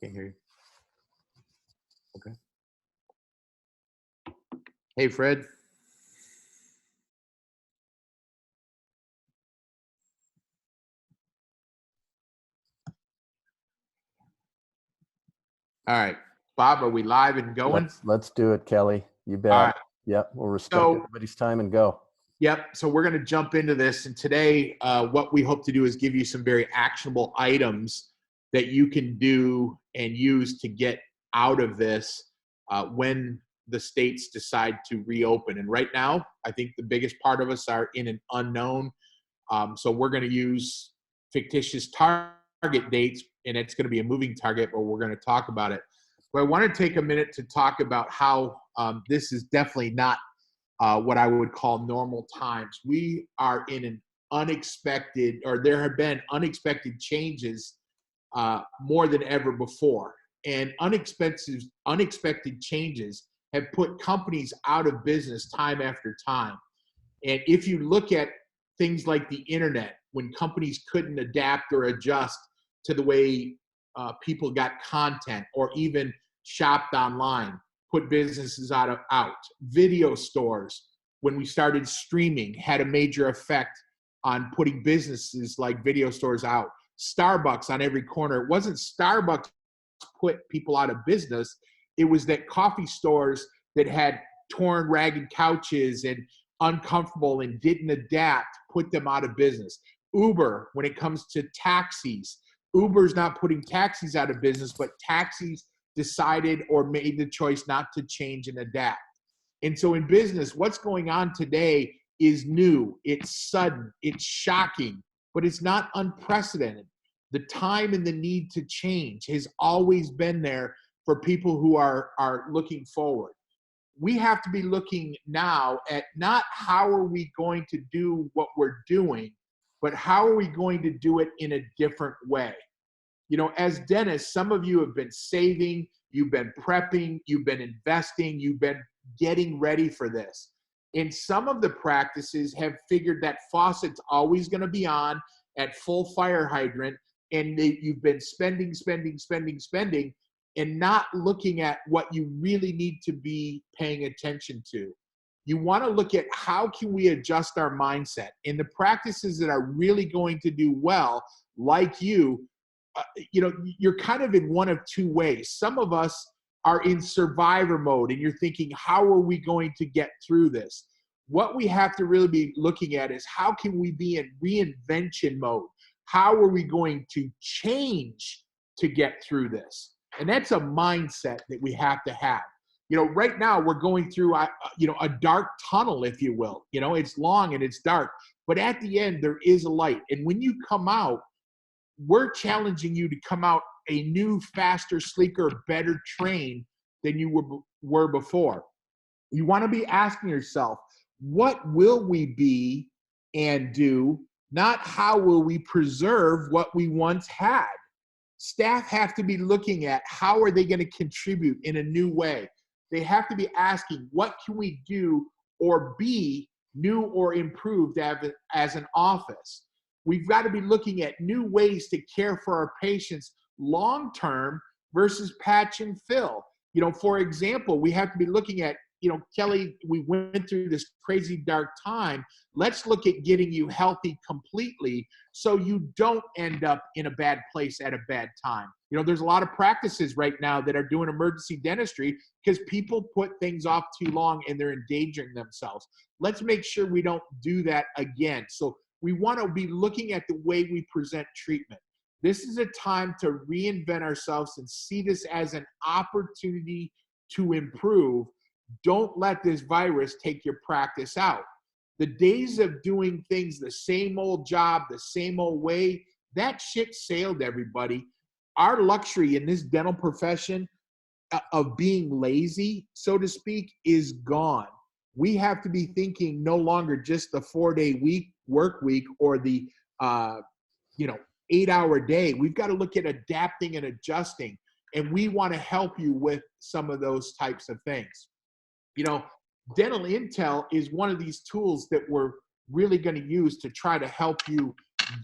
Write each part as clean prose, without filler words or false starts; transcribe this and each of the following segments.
Can't hear you. Okay. Hey, Fred. All right. Bob, are we live and going? Let's do it, Kelly. You bet. All right. Yep. We'll respect everybody's time and go. Yep. So we're going to jump into this. And today, what we hope to do is give you some very actionable items that you can do and use to get out of this when the states decide to reopen. And right now, I think the biggest part of us are in an unknown. So we're going to use fictitious target dates, and it's going to be a moving target, but we're going to talk about it. But I want to take a minute to talk about how this is definitely not what I would call normal times. We are in an unexpected, or there have been unexpected changes more than ever before. And unexpected changes have put companies out of business time after time. And if you look at things like the internet, when companies couldn't adapt or adjust to the way people got content or even shopped online, put businesses out. Video stores, when we started streaming, had a major effect on putting businesses like video stores out. Starbucks on every corner. It wasn't Starbucks put people out of business. It was that coffee stores that had torn, ragged couches and uncomfortable and didn't adapt, put them out of business. Uber, when it comes to taxis, Uber's not putting taxis out of business, but taxis decided or made the choice not to change and adapt. And so in business, what's going on today is new, it's sudden, it's shocking, but it's not unprecedented. The time and the need to change has always been there for people who are looking forward. We have to be looking now at not how are we going to do what we're doing, but how are we going to do it in a different way? You know, as dentists, some of you have been saving, you've been prepping, you've been investing, you've been getting ready for this. And some of the practices have figured that faucet's always going to be on at full fire hydrant, and you've been spending, and not looking at what you really need to be paying attention to. You want to look at how can we adjust our mindset. And the practices that are really going to do well, like you, you're kind of in one of two ways. Some of us are in survivor mode, and you're thinking, how are we going to get through this? What we have to really be looking at is how can we be in reinvention mode? How are we going to change to get through this? And that's a mindset that we have to have. You know, right now we're going through, a dark tunnel, if you will. You know, it's long and it's dark, but at the end there is a light. And when you come out, we're challenging you to come out a new, faster, sleeker, better trained than you were before. You want to be asking yourself, what will we be and do, not how will we preserve what we once had? Staff have to be looking at how are they going to contribute in a new way. They have to be asking, what can we do or be new or improved as an office? We've got to be looking at new ways to care for our patients long-term versus patch and fill. You know, for example, we have to be looking at, Kelly, we went through this crazy dark time. Let's look at getting you healthy completely so you don't end up in a bad place at a bad time. You know, there's a lot of practices right now that are doing emergency dentistry because people put things off too long and they're endangering themselves. Let's make sure we don't do that again. So we want to be looking at the way we present treatment. This is a time to reinvent ourselves and see this as an opportunity to improve. Don't let this virus take your practice out. The days of doing things the same old job, the same old way, that shit sailed, everybody. Our luxury in this dental profession of being lazy, so to speak, is gone. We have to be thinking no longer just the 4-day work week or the 8-hour day. We've got to look at adapting and adjusting, and we want to help you with some of those types of things. You know, Dental Intel is one of these tools that we're really going to use to try to help you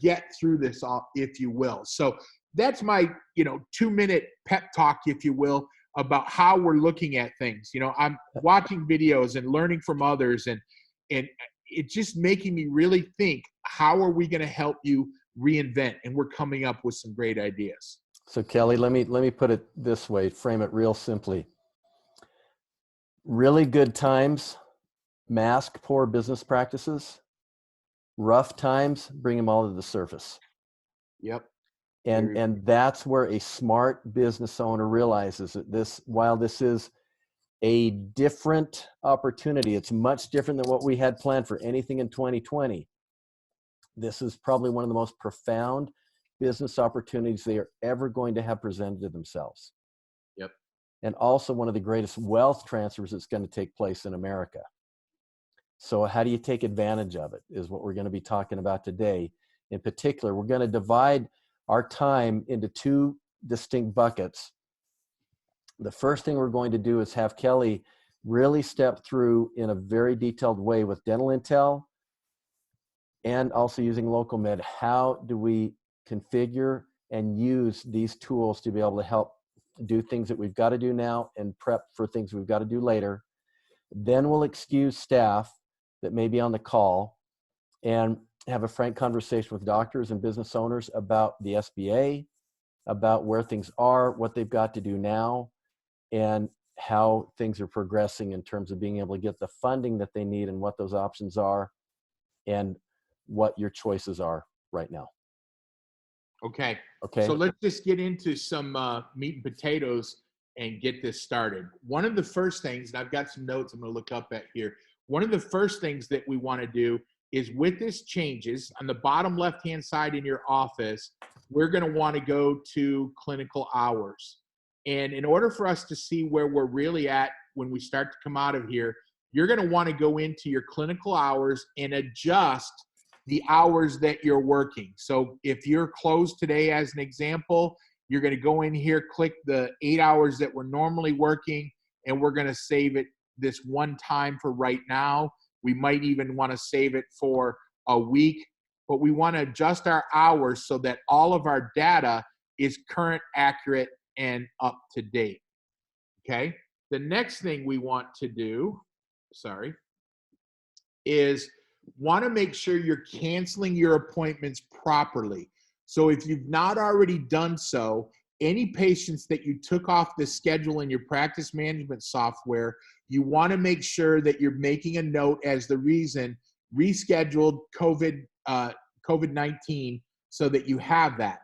get through this, if you will. So that's my, 2-minute pep talk, if you will, about how we're looking at things. I'm watching videos and learning from others, and it's just making me really think, how are we going to help you reinvent? And we're coming up with some great ideas. So Kelly, let me put it this way, frame it real simply. Really good times mask poor business practices. Rough times bring them all to the surface. Yep. And that's where a smart business owner realizes that while this is a different opportunity, it's much different than what we had planned for anything in 2020. This is probably one of the most profound business opportunities they are ever going to have presented to themselves. Yep. And also one of the greatest wealth transfers that's going to take place in America. So how do you take advantage of it is what we're going to be talking about today. In particular, we're going to divide our time into two distinct buckets. The first thing we're going to do is have Kelly really step through in a very detailed way with dental intel and also using local med. How do we configure and use these tools to be able to help do things that we've got to do now and prep for things we've got to do later? Then we'll excuse staff that may be on the call and have a frank conversation with doctors and business owners about the SBA, about where things are, what they've got to do now, and how things are progressing in terms of being able to get the funding that they need and what those options are and what your choices are right now. Okay. Okay. So let's just get into some meat and potatoes and get this started. One of the first things, and I've got some notes I'm going to look up at here. One of the first things that we want to do is, with this changes, on the bottom left-hand side in your office, we're going to want to go to clinical hours. And in order for us to see where we're really at when we start to come out of here, you're going to want to go into your clinical hours and adjust the hours that you're working. So if you're closed today, as an example, you're going to go in here, click the 8 hours that we're normally working, and we're going to save it this one time for right now. We might even want to save it for a week, but we want to adjust our hours so that all of our data is current, accurate, and up to date. Okay. The next thing we want to do, is want to make sure you're canceling your appointments properly. So if you've not already done so, any patients that you took off the schedule in your practice management software, you want to make sure that you're making a note as the reason rescheduled COVID-19 so that you have that.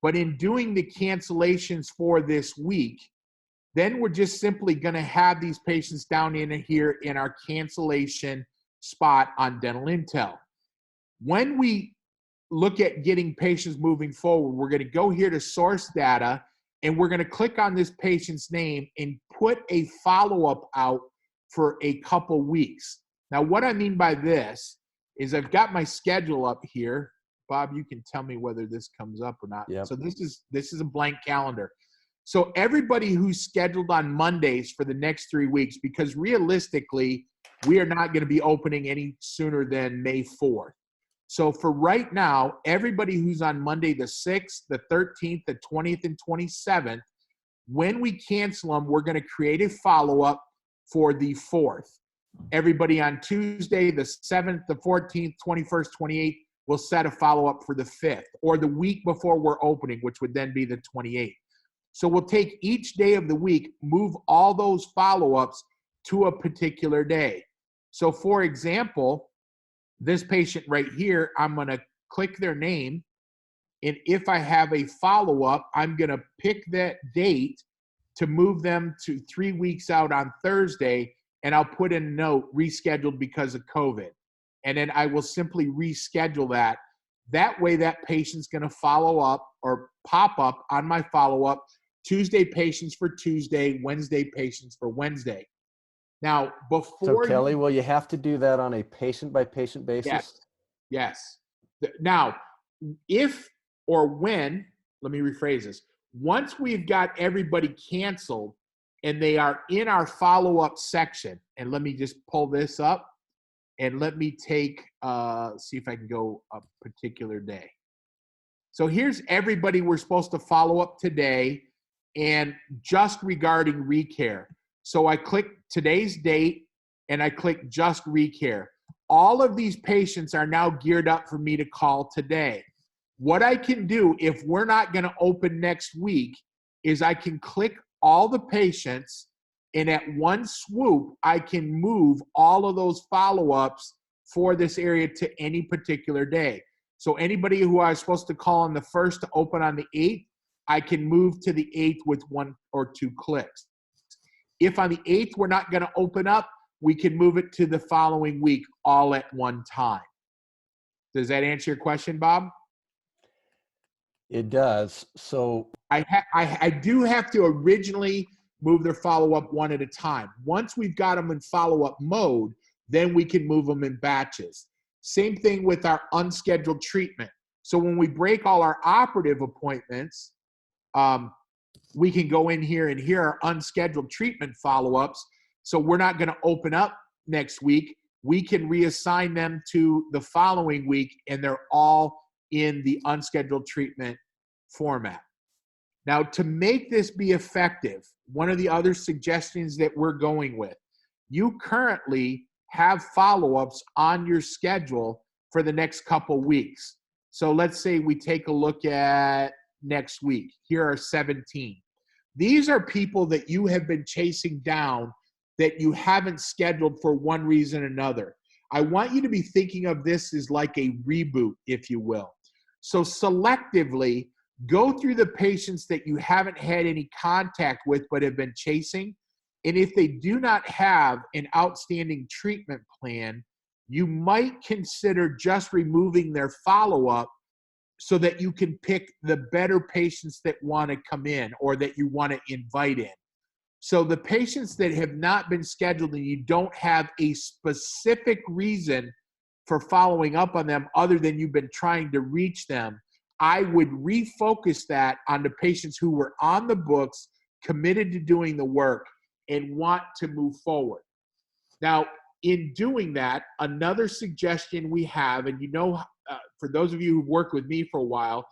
But in doing the cancellations for this week, then we're just simply going to have these patients down in here in our cancellation spot on Dental Intel. When we look at getting patients moving forward, we're going to go here to source data, and we're going to click on this patient's name and put a follow-up out for a couple weeks. Now, what I mean by this is I've got my schedule up here. Bob, you can tell me whether this comes up or not. Yep. So this is a blank calendar. So everybody who's scheduled on Mondays for the next 3 weeks, because realistically, we are not going to be opening any sooner than May 4th. So for right now, everybody who's on Monday the 6th, the 13th, the 20th, and 27th, when we cancel them, we're going to create a follow-up for the 4th. Everybody on Tuesday, the 7th, the 14th, 21st, 28th, we'll set a follow-up for the 5th, or the week before we're opening, which would then be the 28th. So we'll take each day of the week, move all those follow-ups to a particular day. So for example, this patient right here, I'm going to click their name, and if I have a follow-up, I'm going to pick that date to move them to 3 weeks out on Thursday, and I'll put in a note, rescheduled because of COVID. And then I will simply reschedule that. That way that patient's going to follow up or pop up on my follow-up, Tuesday patients for Tuesday, Wednesday patients for Wednesday. Now, before— So Kelly, will you have to do that on a patient-by-patient basis? Yes. Now, if or when, let me rephrase this. Once we've got everybody canceled and they are in our follow-up section, and let me just pull this up and let me take, see if I can go a particular day. So here's everybody we're supposed to follow up today and just regarding recare. So I click today's date and I click just recare. All of these patients are now geared up for me to call today. What I can do if we're not going to open next week is I can click all the patients, and at one swoop, I can move all of those follow-ups for this area to any particular day. So anybody who I was supposed to call on the 1st to open on the 8th, I can move to the 8th with 1 or 2 clicks. If on the 8th we're not going to open up, we can move it to the following week all at one time. Does that answer your question, Bob? It does. So I do have to originally move their follow-up one at a time. Once we've got them in follow-up mode, then we can move them in batches. Same thing with our unscheduled treatment. So when we break all our operative appointments, we can go in here and hear our unscheduled treatment follow-ups. So we're not going to open up next week. We can reassign them to the following week, and they're all in the unscheduled treatment format. Now, to make this be effective, one of the other suggestions that we're going with, you currently have follow-ups on your schedule for the next couple weeks. So let's say we take a look at next week. Here are 17. These are people that you have been chasing down that you haven't scheduled for one reason or another. I want you to be thinking of this as like a reboot, if you will. So selectively, go through the patients that you haven't had any contact with but have been chasing. And if they do not have an outstanding treatment plan, you might consider just removing their follow-up so that you can pick the better patients that want to come in or that you want to invite in. So the patients that have not been scheduled and you don't have a specific reason for following up on them other than you've been trying to reach them, I would refocus that on the patients who were on the books, committed to doing the work, and want to move forward. Now, in doing that, another suggestion we have, and for those of you who've worked with me for a while,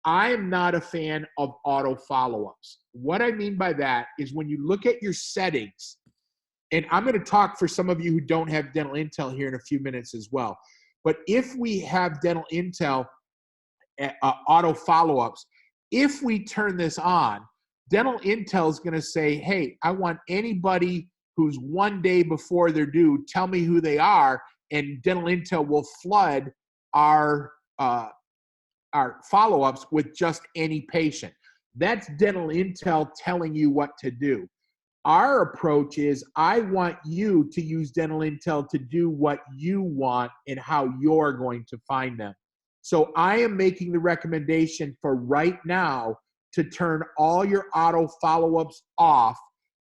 I am not a fan of auto follow-ups. What I mean by that is when you look at your settings, and I'm going to talk for some of you who don't have dental intel here in a few minutes as well, but if we have dental intel auto follow-ups, if we turn this on, dental intel is going to say, hey, I want anybody who's one day before they're due, tell me who they are, and dental intel will flood our follow-ups with just any patient. That's dental intel telling you what to do. Our approach is I want you to use dental intel to do what you want and how you're going to find them. So I am making the recommendation for right now to turn all your auto follow-ups off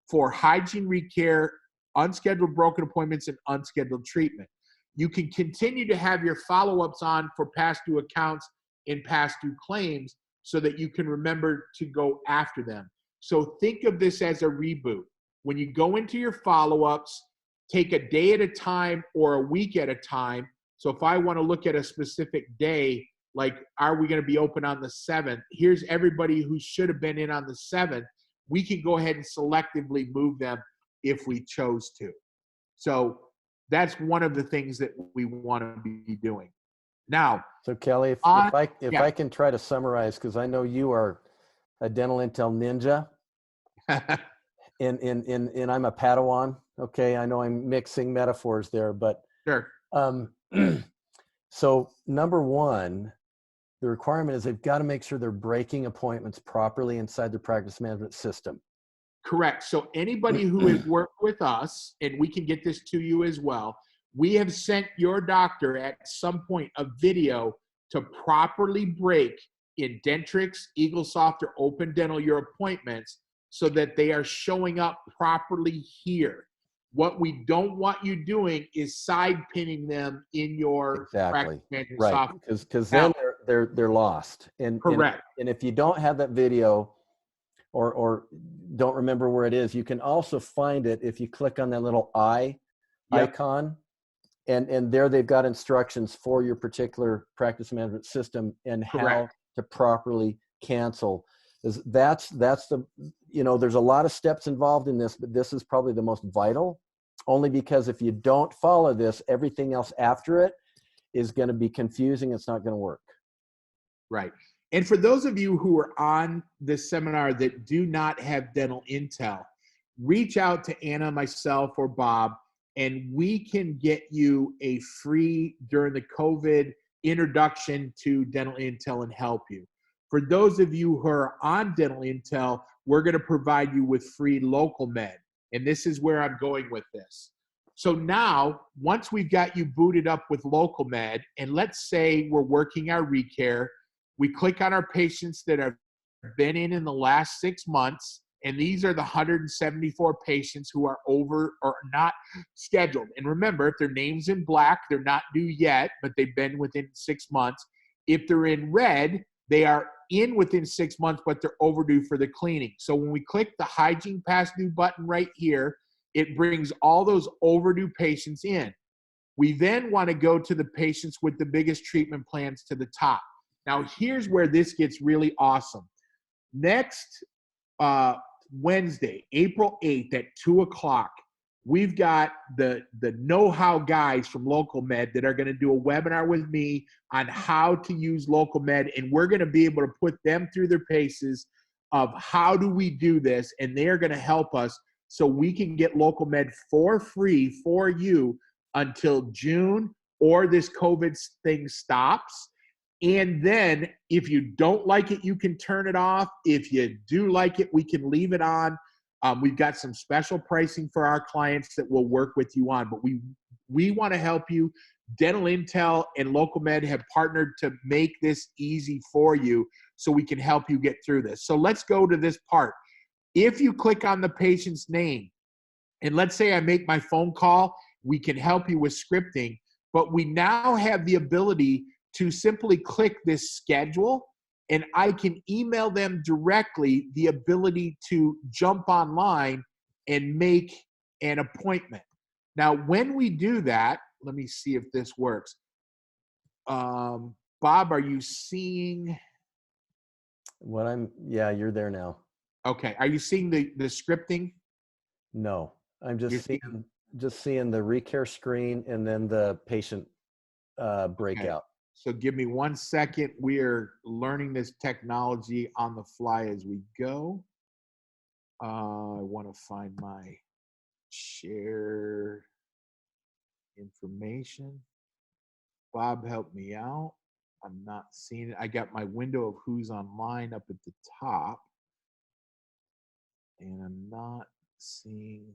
for hygiene recare, unscheduled broken appointments, and unscheduled treatment. You can continue to have your follow-ups on for past due accounts and past due claims so that you can remember to go after them. So think of this as a reboot. When you go into your follow-ups, take a day at a time or a week at a time. So if I want to look at a specific day, like are we going to be open on the 7th? Here's everybody who should have been in on the 7th. We can go ahead and selectively move them if we chose to. So that's one of the things that we want to be doing. Now, so Kelly, if I can try to summarize, because I know you are a dental intel ninja, and I'm a Padawan. Okay, I know I'm mixing metaphors there, but sure. So number one, the requirement is they've got to make sure they're breaking appointments properly inside their practice management system. Correct. So anybody who has worked with us, and we can get this to you as well, we have sent your doctor at some point a video to properly break in Dentrix, EagleSoft, or Open Dental your appointments so that they are showing up properly here. What we don't want you doing is side pinning them in your practice management software. Because then they're lost. And correct. And if you don't have that video or don't remember where it is, you can also find it if you click on that little icon. And there they've got instructions for your particular practice management system and to properly cancel. That's the, there's a lot of steps involved in this, but this is probably the most vital, only because if you don't follow this, everything else after it is going to be confusing. It's not going to work. Right. And for those of you who are on this seminar that do not have dental intel, reach out to Anna, myself, or Bob, and we can get you a free, during the COVID, introduction to dental intel and help you. For those of you who are on dental intel, we're going to provide you with free local med. And this is where I'm going with this. So now, once we've got you booted up with local med, and let's say we're working our recare, we click on our patients that have been in the last 6 months, and these are the 174 patients who are over or not scheduled. And remember, if their name's in black, they're not due yet, but they've been within 6 months. If they're in red, they are in within 6 months, but they're overdue for the cleaning. So when we click the hygiene past due button right here, it brings all those overdue patients in. We then want to go to the patients with the biggest treatment plans to the top. Now, here's where this gets really awesome. Next Wednesday, April 8th at 2 o'clock, we've got the know-how guys from Local Med that are going to do a webinar with me on how to use Local Med, and we're going to be able to put them through their paces of how do we do this, and they're going to help us so we can get Local Med for free for you until June, or this COVID thing stops. And then if you don't like it, you can turn it off. If you do like it, we can leave it on. We've got some special pricing for our clients that we'll work with you on. But we want to help you. Dental Intel and Local Med have partnered to make this easy for you so we can help you get through this. So let's go to this part. If you click on the patient's name, and let's say I make my phone call, we can help you with scripting. But we now have the ability to simply click this schedule, and I can email them directly the ability to jump online and make an appointment. Now, when we do that, let me see if this works. Bob, are you seeing? Yeah, you're there now. Okay. Are you seeing the scripting? No, I'm just seeing the recare screen and then the patient breakout. Okay. So give me 1 second. We are learning this technology on the fly as we go. I want to find my share information. Bob, help me out. I'm not seeing it. I got my window of who's online up at the top, and I'm not seeing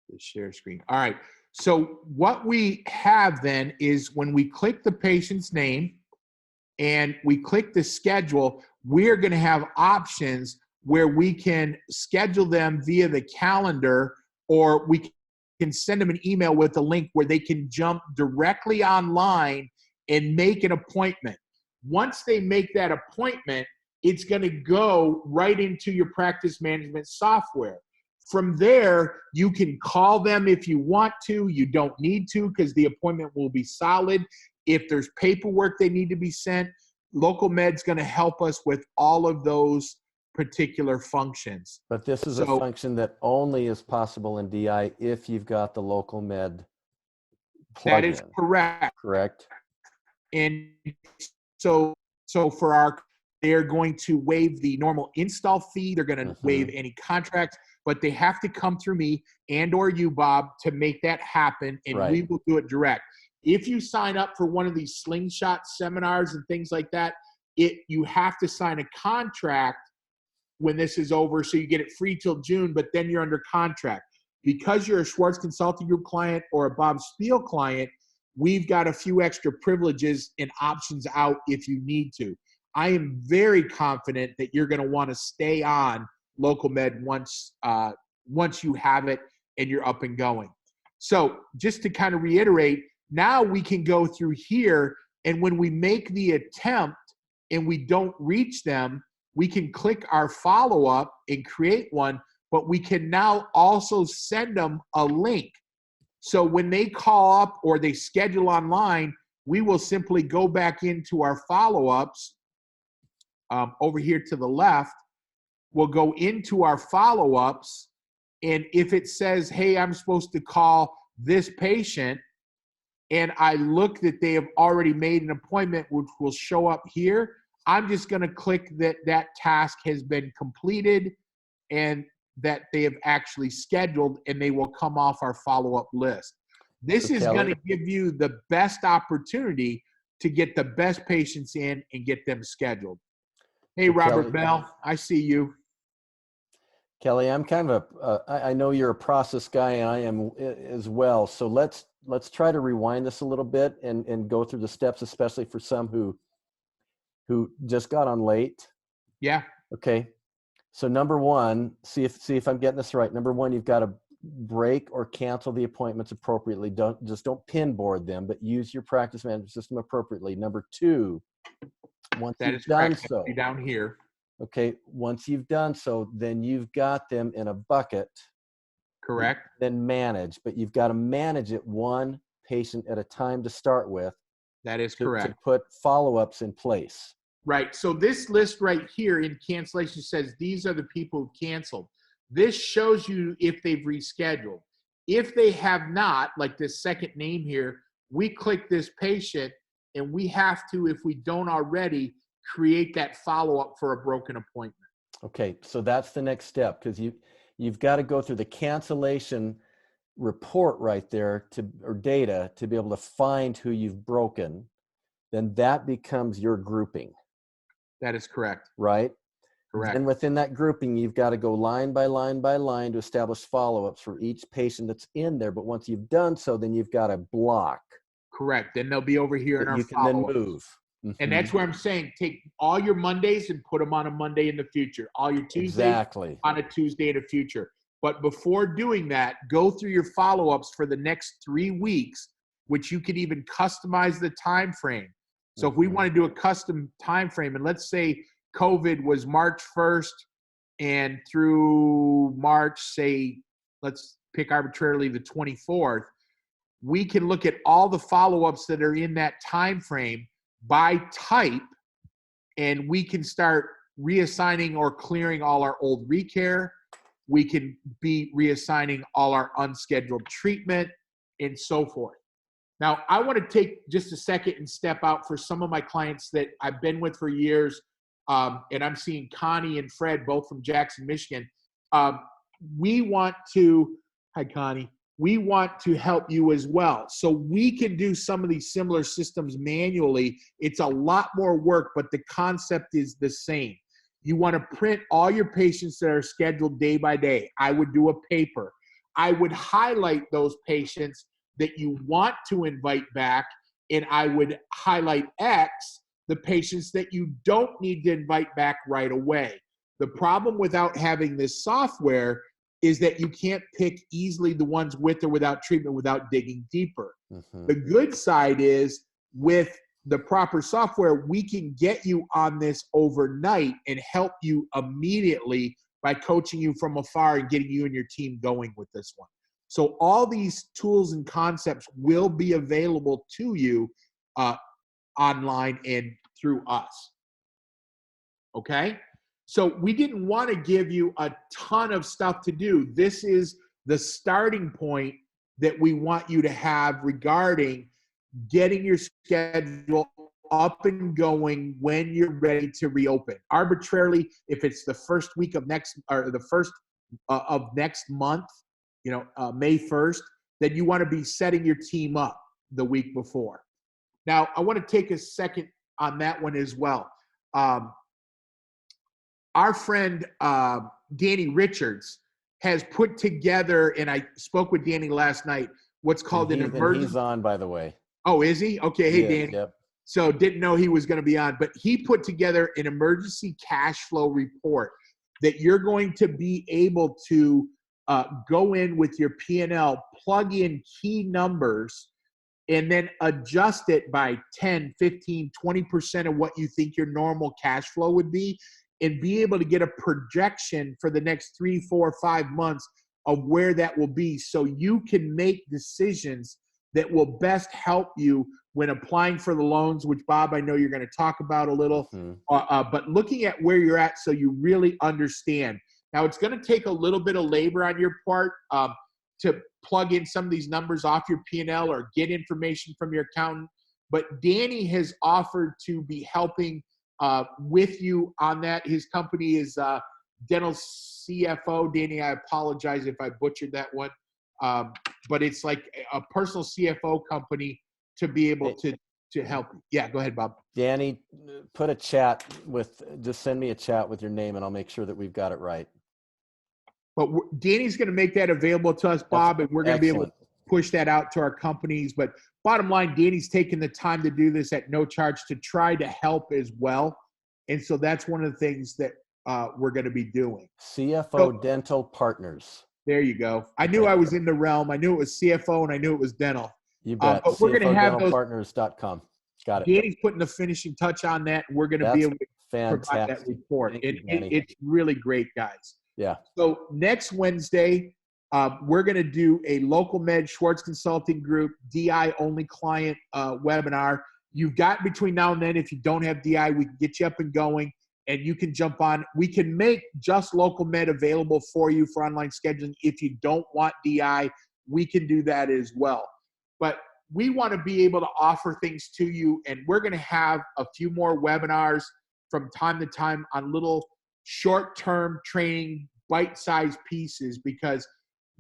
the share screen. All right. So what we have then is when we click the patient's name and we click the schedule, we're going to have options where we can schedule them via the calendar, or we can send them an email with a link where they can jump directly online and make an appointment. Once they make that appointment, it's going to go right into your practice management software. From there, you can call them if you want to. You don't need to, because the appointment will be solid. If there's paperwork they need to be sent, Local Med's going to help us with all of those particular functions. But this is a function that only is possible in DI if you've got the Local Med plugin. That is correct. Correct. And so for they're going to waive the normal install fee. They're going to waive any contracts, but they have to come through me and or you, Bob, to make that happen, and we will do it direct. If you sign up for one of these slingshot seminars and things like that, you have to sign a contract when this is over, so you get it free till June, but then you're under contract. Because you're a Schwartz Consulting Group client or a Bob Spiel client, we've got a few extra privileges and options out if you need to. I am very confident that you're going to want to stay on Local Med once you have it and you're up and going. So just to kind of reiterate, now we can go through here, and when we make the attempt and we don't reach them, we can click our follow-up and create one, but we can now also send them a link. So when they call up or they schedule online, we will simply go back into our follow-ups over here to the left, we'll go into our follow-ups. And if it says, hey, I'm supposed to call this patient, and I look that they have already made an appointment, which will show up here, I'm just going to click that that task has been completed and that they have actually scheduled, and they will come off our follow-up list. This is going to give you the best opportunity to get the best patients in and get them scheduled. Hey, Robert Bell, I see you. Kelly, I'm kind of I know you're a process guy, and I am as well. So let's try to rewind this a little bit and go through the steps, especially for some who just got on late. Yeah. Okay. So number one, see if I'm getting this right. Number one, you've got to break or cancel the appointments appropriately. Don't pin board them, but use your practice management system appropriately. Number two, once you've done so, down here. Okay, once you've done so, then you've got them in a bucket. Correct. Then manage, but you've got to manage it one patient at a time to start with. That is correct. To put follow-ups in place. Right. So this list right here in cancellation says these are the people who canceled. This shows you if they've rescheduled. If they have not, like this second name here, we click this patient, and we have to, if we don't already, create that follow-up for a broken appointment. Okay, so that's the next step, because you've got to go through the cancellation report right there or data to be able to find who you've broken. Then that becomes your grouping. That is correct. Right? Correct. And within that grouping, you've got to go line by line by line to establish follow-ups for each patient that's in there. But once you've done so, then you've got a block. Correct. Then they'll be over here in our follow-ups. You can then move. Mm-hmm. And that's where I'm saying take all your Mondays and put them on a Monday in the future. All your Tuesdays on a Tuesday in the future. But before doing that, go through your follow-ups for the next 3 weeks, which you can even customize the time frame. So if we want to do a custom time frame, and let's say COVID was March 1st and through March, say, let's pick arbitrarily the 24th, we can look at all the follow-ups that are in that time frame by type, and we can start reassigning or clearing all our old recare. We can be reassigning all our unscheduled treatment and so forth. Now, I want to take just a second and step out for some of my clients that I've been with for years, and I'm seeing Connie and Fred, both from Jackson, Michigan. We want to, hi Connie, we want to help you as well. So we can do some of these similar systems manually. It's a lot more work, but the concept is the same. You want to print all your patients that are scheduled day by day. I would do a paper. I would highlight those patients that you want to invite back, and I would highlight X, the patients that you don't need to invite back right away. The problem without having this software is that you can't pick easily the ones with or without treatment without digging deeper. Mm-hmm. The good side is with the proper software, we can get you on this overnight and help you immediately by coaching you from afar and getting you and your team going with this one. So all these tools and concepts will be available to you online and through us. Okay? So we didn't want to give you a ton of stuff to do. This is the starting point that we want you to have regarding getting your schedule up and going when you're ready to reopen. Arbitrarily, if it's the first week of next or the first of next month, May 1st, then you want to be setting your team up the week before. Now, I want to take a second on that one as well. Our friend Danny Richards has put together, and I spoke with Danny last night, what's called an emergency. He's on, by the way. Oh, is he? Okay. Hey, Danny. Yep. So didn't know he was going to be on, but he put together an emergency cash flow report that you're going to be able to go in with your P&L, plug in key numbers, and then adjust it by 10, 15, 20% of what you think your normal cash flow would be, and be able to get a projection for the next 3, 4, 5 months of where that will be, so you can make decisions that will best help you when applying for the loans, which Bob, I know you're going to talk about a little, but looking at where you're at so you really understand. Now, it's going to take a little bit of labor on your part to plug in some of these numbers off your P&L or get information from your accountant. But Danny has offered to be helping with you on that. His company is Dental CFO. Danny, I apologize if I butchered that one. But it's like a personal CFO company to be able to help you. Yeah, go ahead, Bob. Danny, just send me a chat with your name and I'll make sure that we've got it right. But Danny's going to make that available to us, Bob, and we're going to be able to push that out to our companies. But bottom line, Danny's taking the time to do this at no charge to try to help as well. And so that's one of the things that we're going to be doing. CFO Dental Partners. There you go. I knew I was in the realm. I knew it was CFO and I knew it was dental. You bet. But we're going to have CFOdentalpartners.com. Got it. Danny's putting the finishing touch on that, and we're going to be able to provide that report. It's really great, guys. Yeah. So next Wednesday, we're going to do a local med Schwartz Consulting Group DI only client webinar. You've got between now and then, if you don't have DI, we can get you up and going and you can jump on. We can make just local med available for you for online scheduling. If you don't want DI, we can do that as well. But we want to be able to offer things to you, and we're going to have a few more webinars from time to time on little short-term training, bite-sized pieces, because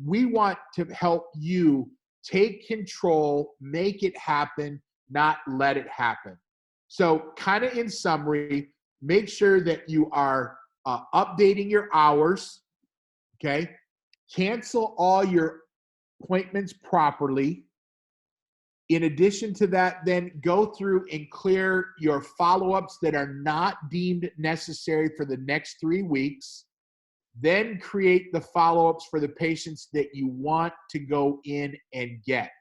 we want to help you take control, make it happen, not let it happen. So kind of in summary, make sure that you are updating your hours, okay? Cancel all your appointments properly. In addition to that, then go through and clear your follow-ups that are not deemed necessary for the next 3 weeks. Then create the follow-ups for the patients that you want to go in and get.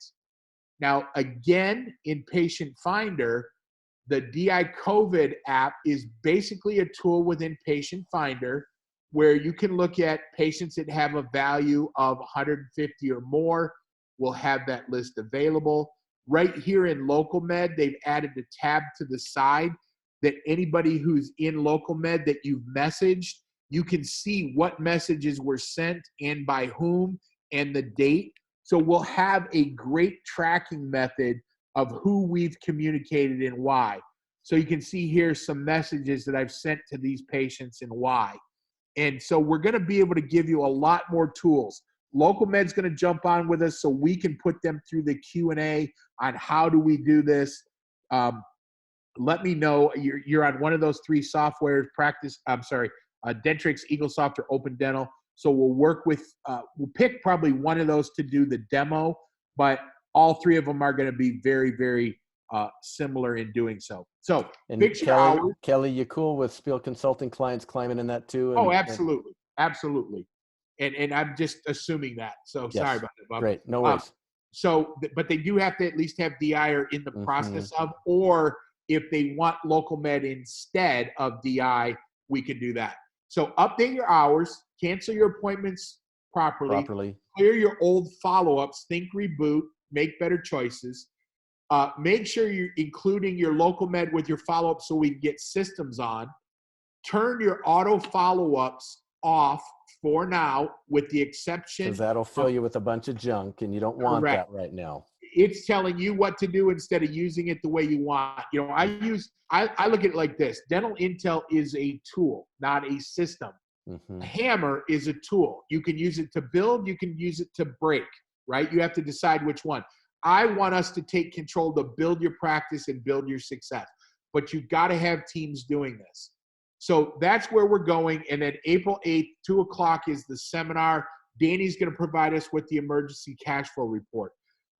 Now, again, in Patient Finder, the DI COVID app is basically a tool within Patient Finder where you can look at patients that have a value of 150 or more. We'll have that list available. Right here in Local Med, they've added a tab to the side that anybody who's in Local Med that you've messaged, you can see what messages were sent and by whom and the date. So we'll have a great tracking method of who we've communicated and why. So you can see here some messages that I've sent to these patients and why. And so we're going to be able to give you a lot more tools. Local Med's going to jump on with us so we can put them through the Q&A on how do we do this. Let me know. You're on one of those three softwares, Dentrix, EagleSoft, or Open Dental. So we'll work with, we'll pick probably one of those to do the demo, but all three of them are going to be very, very similar in doing so. So, and Kelly, you cool with Spiel Consulting clients climbing in that too? Oh, absolutely. Absolutely. And I'm just assuming that. So yes. Sorry about that, Bob. Great. No worries. But they do have to at least have DI or in the process of, or if they want Local Med instead of DI, we can do that. So update your hours, cancel your appointments properly. Clear your old follow-ups, think reboot, make better choices. Make sure you're including your Local Med with your follow-ups so we can get systems on. Turn your auto follow-ups off for now, with the exception. Because that'll fill you with a bunch of junk, and you don't want that right now. It's telling you what to do instead of using it the way you want. You know, I look at it like this. Dental Intel is a tool, not a system. A hammer is a tool. You can use it to build, you can use it to break, right? You have to decide which one. I want us to take control to build your practice and build your success. But you've got to have teams doing this. So that's where we're going. And then April 8th, 2 o'clock is the seminar. Danny's going to provide us with the emergency cash flow report.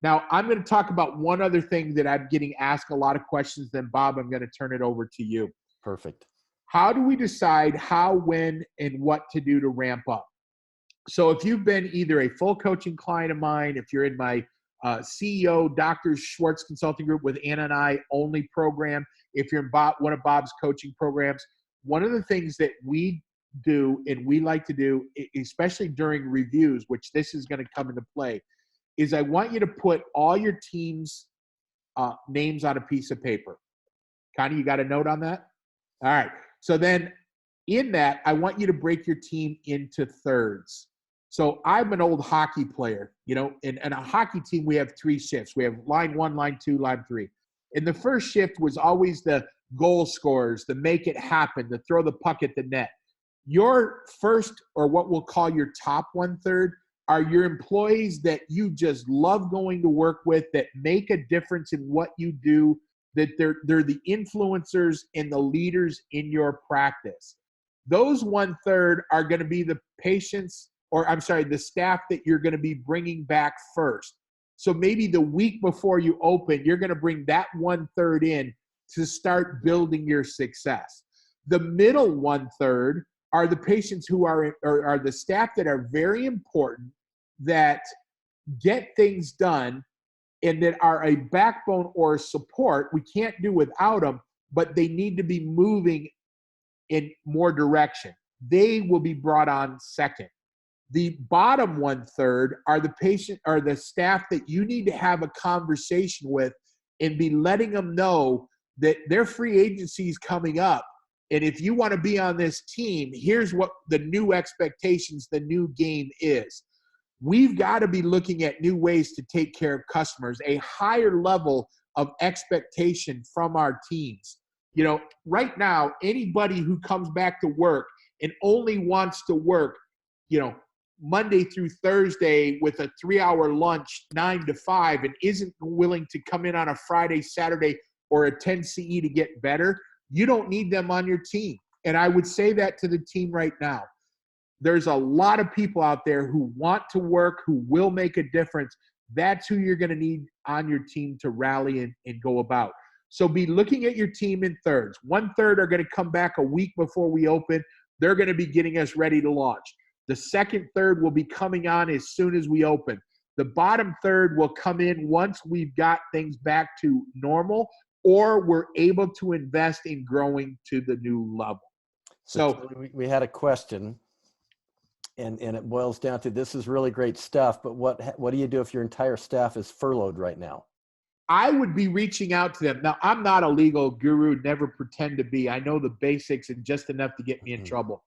Now, I'm going to talk about one other thing that I'm getting asked a lot of questions. Then, Bob, I'm going to turn it over to you. Perfect. How do we decide how, when, and what to do to ramp up? So if you've been either a full coaching client of mine, if you're in my CEO, Dr. Schwartz Consulting Group with Anna and I only program, if you're in one of Bob's coaching programs, one of the things that we do and we like to do, especially during reviews, which this is going to come into play, is I want you to put all your teams names on a piece of paper. Connie, you got a note on that? All right. So then in that, I want you to break your team into thirds. So I'm an old hockey player, you know, in a hockey team, we have 3 shifts. We have line 1, line 2, line 3. And the first shift was always the goal scorers, the make it happen, the throw the puck at the net. Your first, or what we'll call your top 1/3, are your employees that you just love going to work with, that make a difference in what you do, that they're the influencers and the leaders in your practice. Those 1/3 are going to be the patients, or I'm sorry, the staff that you're going to be bringing back first. So maybe the week before you open, you're going to bring that 1/3 in to start building your success. The middle 1/3 are the patients who are the staff that are very important, that get things done, and that are a backbone or a support. We can't do without them, but they need to be moving in more direction. They will be brought on second. The bottom 1/3 are the staff that you need to have a conversation with and be letting them know that their free agency is coming up. And if you want to be on this team, here's what the new expectations, the new game is. We've got to be looking at new ways to take care of customers, a higher level of expectation from our teams. You know, right now, anybody who comes back to work and only wants to work, you know, Monday through Thursday with a 3-hour lunch, 9 to 5, and isn't willing to come in on a Friday, Saturday, or a 10 CE to get better, you don't need them on your team. And I would say that to the team right now. There's a lot of people out there who want to work, who will make a difference. That's who you're going to need on your team to rally and go about. So be looking at your team in thirds. 1/3 are going to come back a week before we open. They're going to be getting us ready to launch. The second third will be coming on as soon as we open. The bottom third will come in once we've got things back to normal, or we're able to invest in growing to the new level. So we had a question, and it boils down to, this is really great stuff, but what do you do if your entire staff is furloughed right now? I would be reaching out to them. Now, I'm not a legal guru, never pretend to be. I know the basics and just enough to get me in trouble.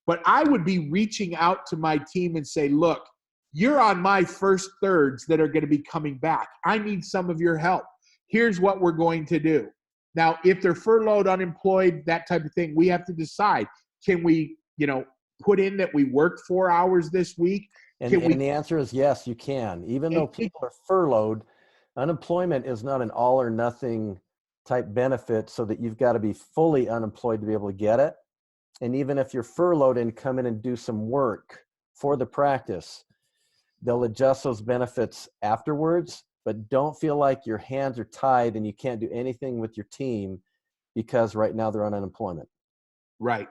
But I would be reaching out to my team and say, look, you're on my first thirds that are going to be coming back. I need some of your help. Here's what we're going to do. Now, if they're furloughed, unemployed, that type of thing, we have to decide, can we, you know, put in that we worked 4 hours this week? And the answer is yes, you can. Even though people are furloughed, unemployment is not an all or nothing type benefit, so that you've got to be fully unemployed to be able to get it. And even if you're furloughed and come in and do some work for the practice, they'll adjust those benefits afterwards. But don't feel like your hands are tied and you can't do anything with your team because right now they're on unemployment. Right.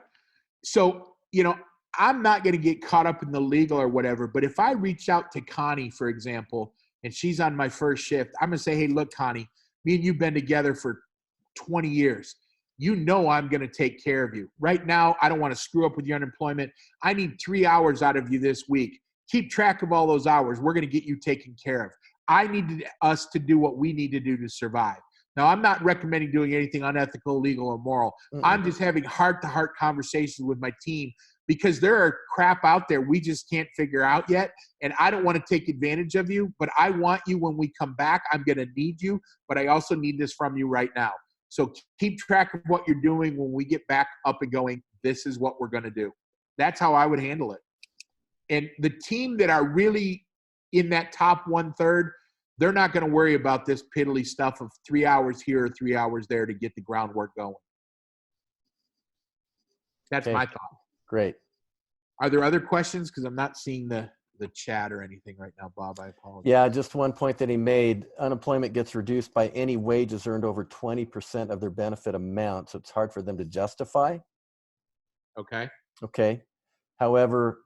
So, you know, I'm not going to get caught up in the legal or whatever, but if I reach out to Connie, for example, and she's on my first shift, I'm going to say, hey, look, Connie, me and you've been together for 20 years. You know I'm going to take care of you. Right now, I don't want to screw up with your unemployment. I need 3 hours out of you this week. Keep track of all those hours. We're going to get you taken care of. I need us to do what we need to do to survive. Now, I'm not recommending doing anything unethical, illegal, or moral. I'm just having heart-to-heart conversations with my team because there are crap out there we just can't figure out yet, and I don't want to take advantage of you, but I want you when we come back. I'm going to need you, but I also need this from you right now. So keep track of what you're doing. When we get back up and going, this is what we're going to do. That's how I would handle it. And the team that are really in that top 1/3, they're not going to worry about this piddly stuff of 3 hours here or 3 hours there to get the groundwork going. That's my thought. Great. Are there other questions? Because I'm not seeing the chat or anything right now, Bob. I apologize. Yeah, just one point that he made. Unemployment gets reduced by any wages earned over 20% of their benefit amount, so it's hard for them to justify. Okay. However,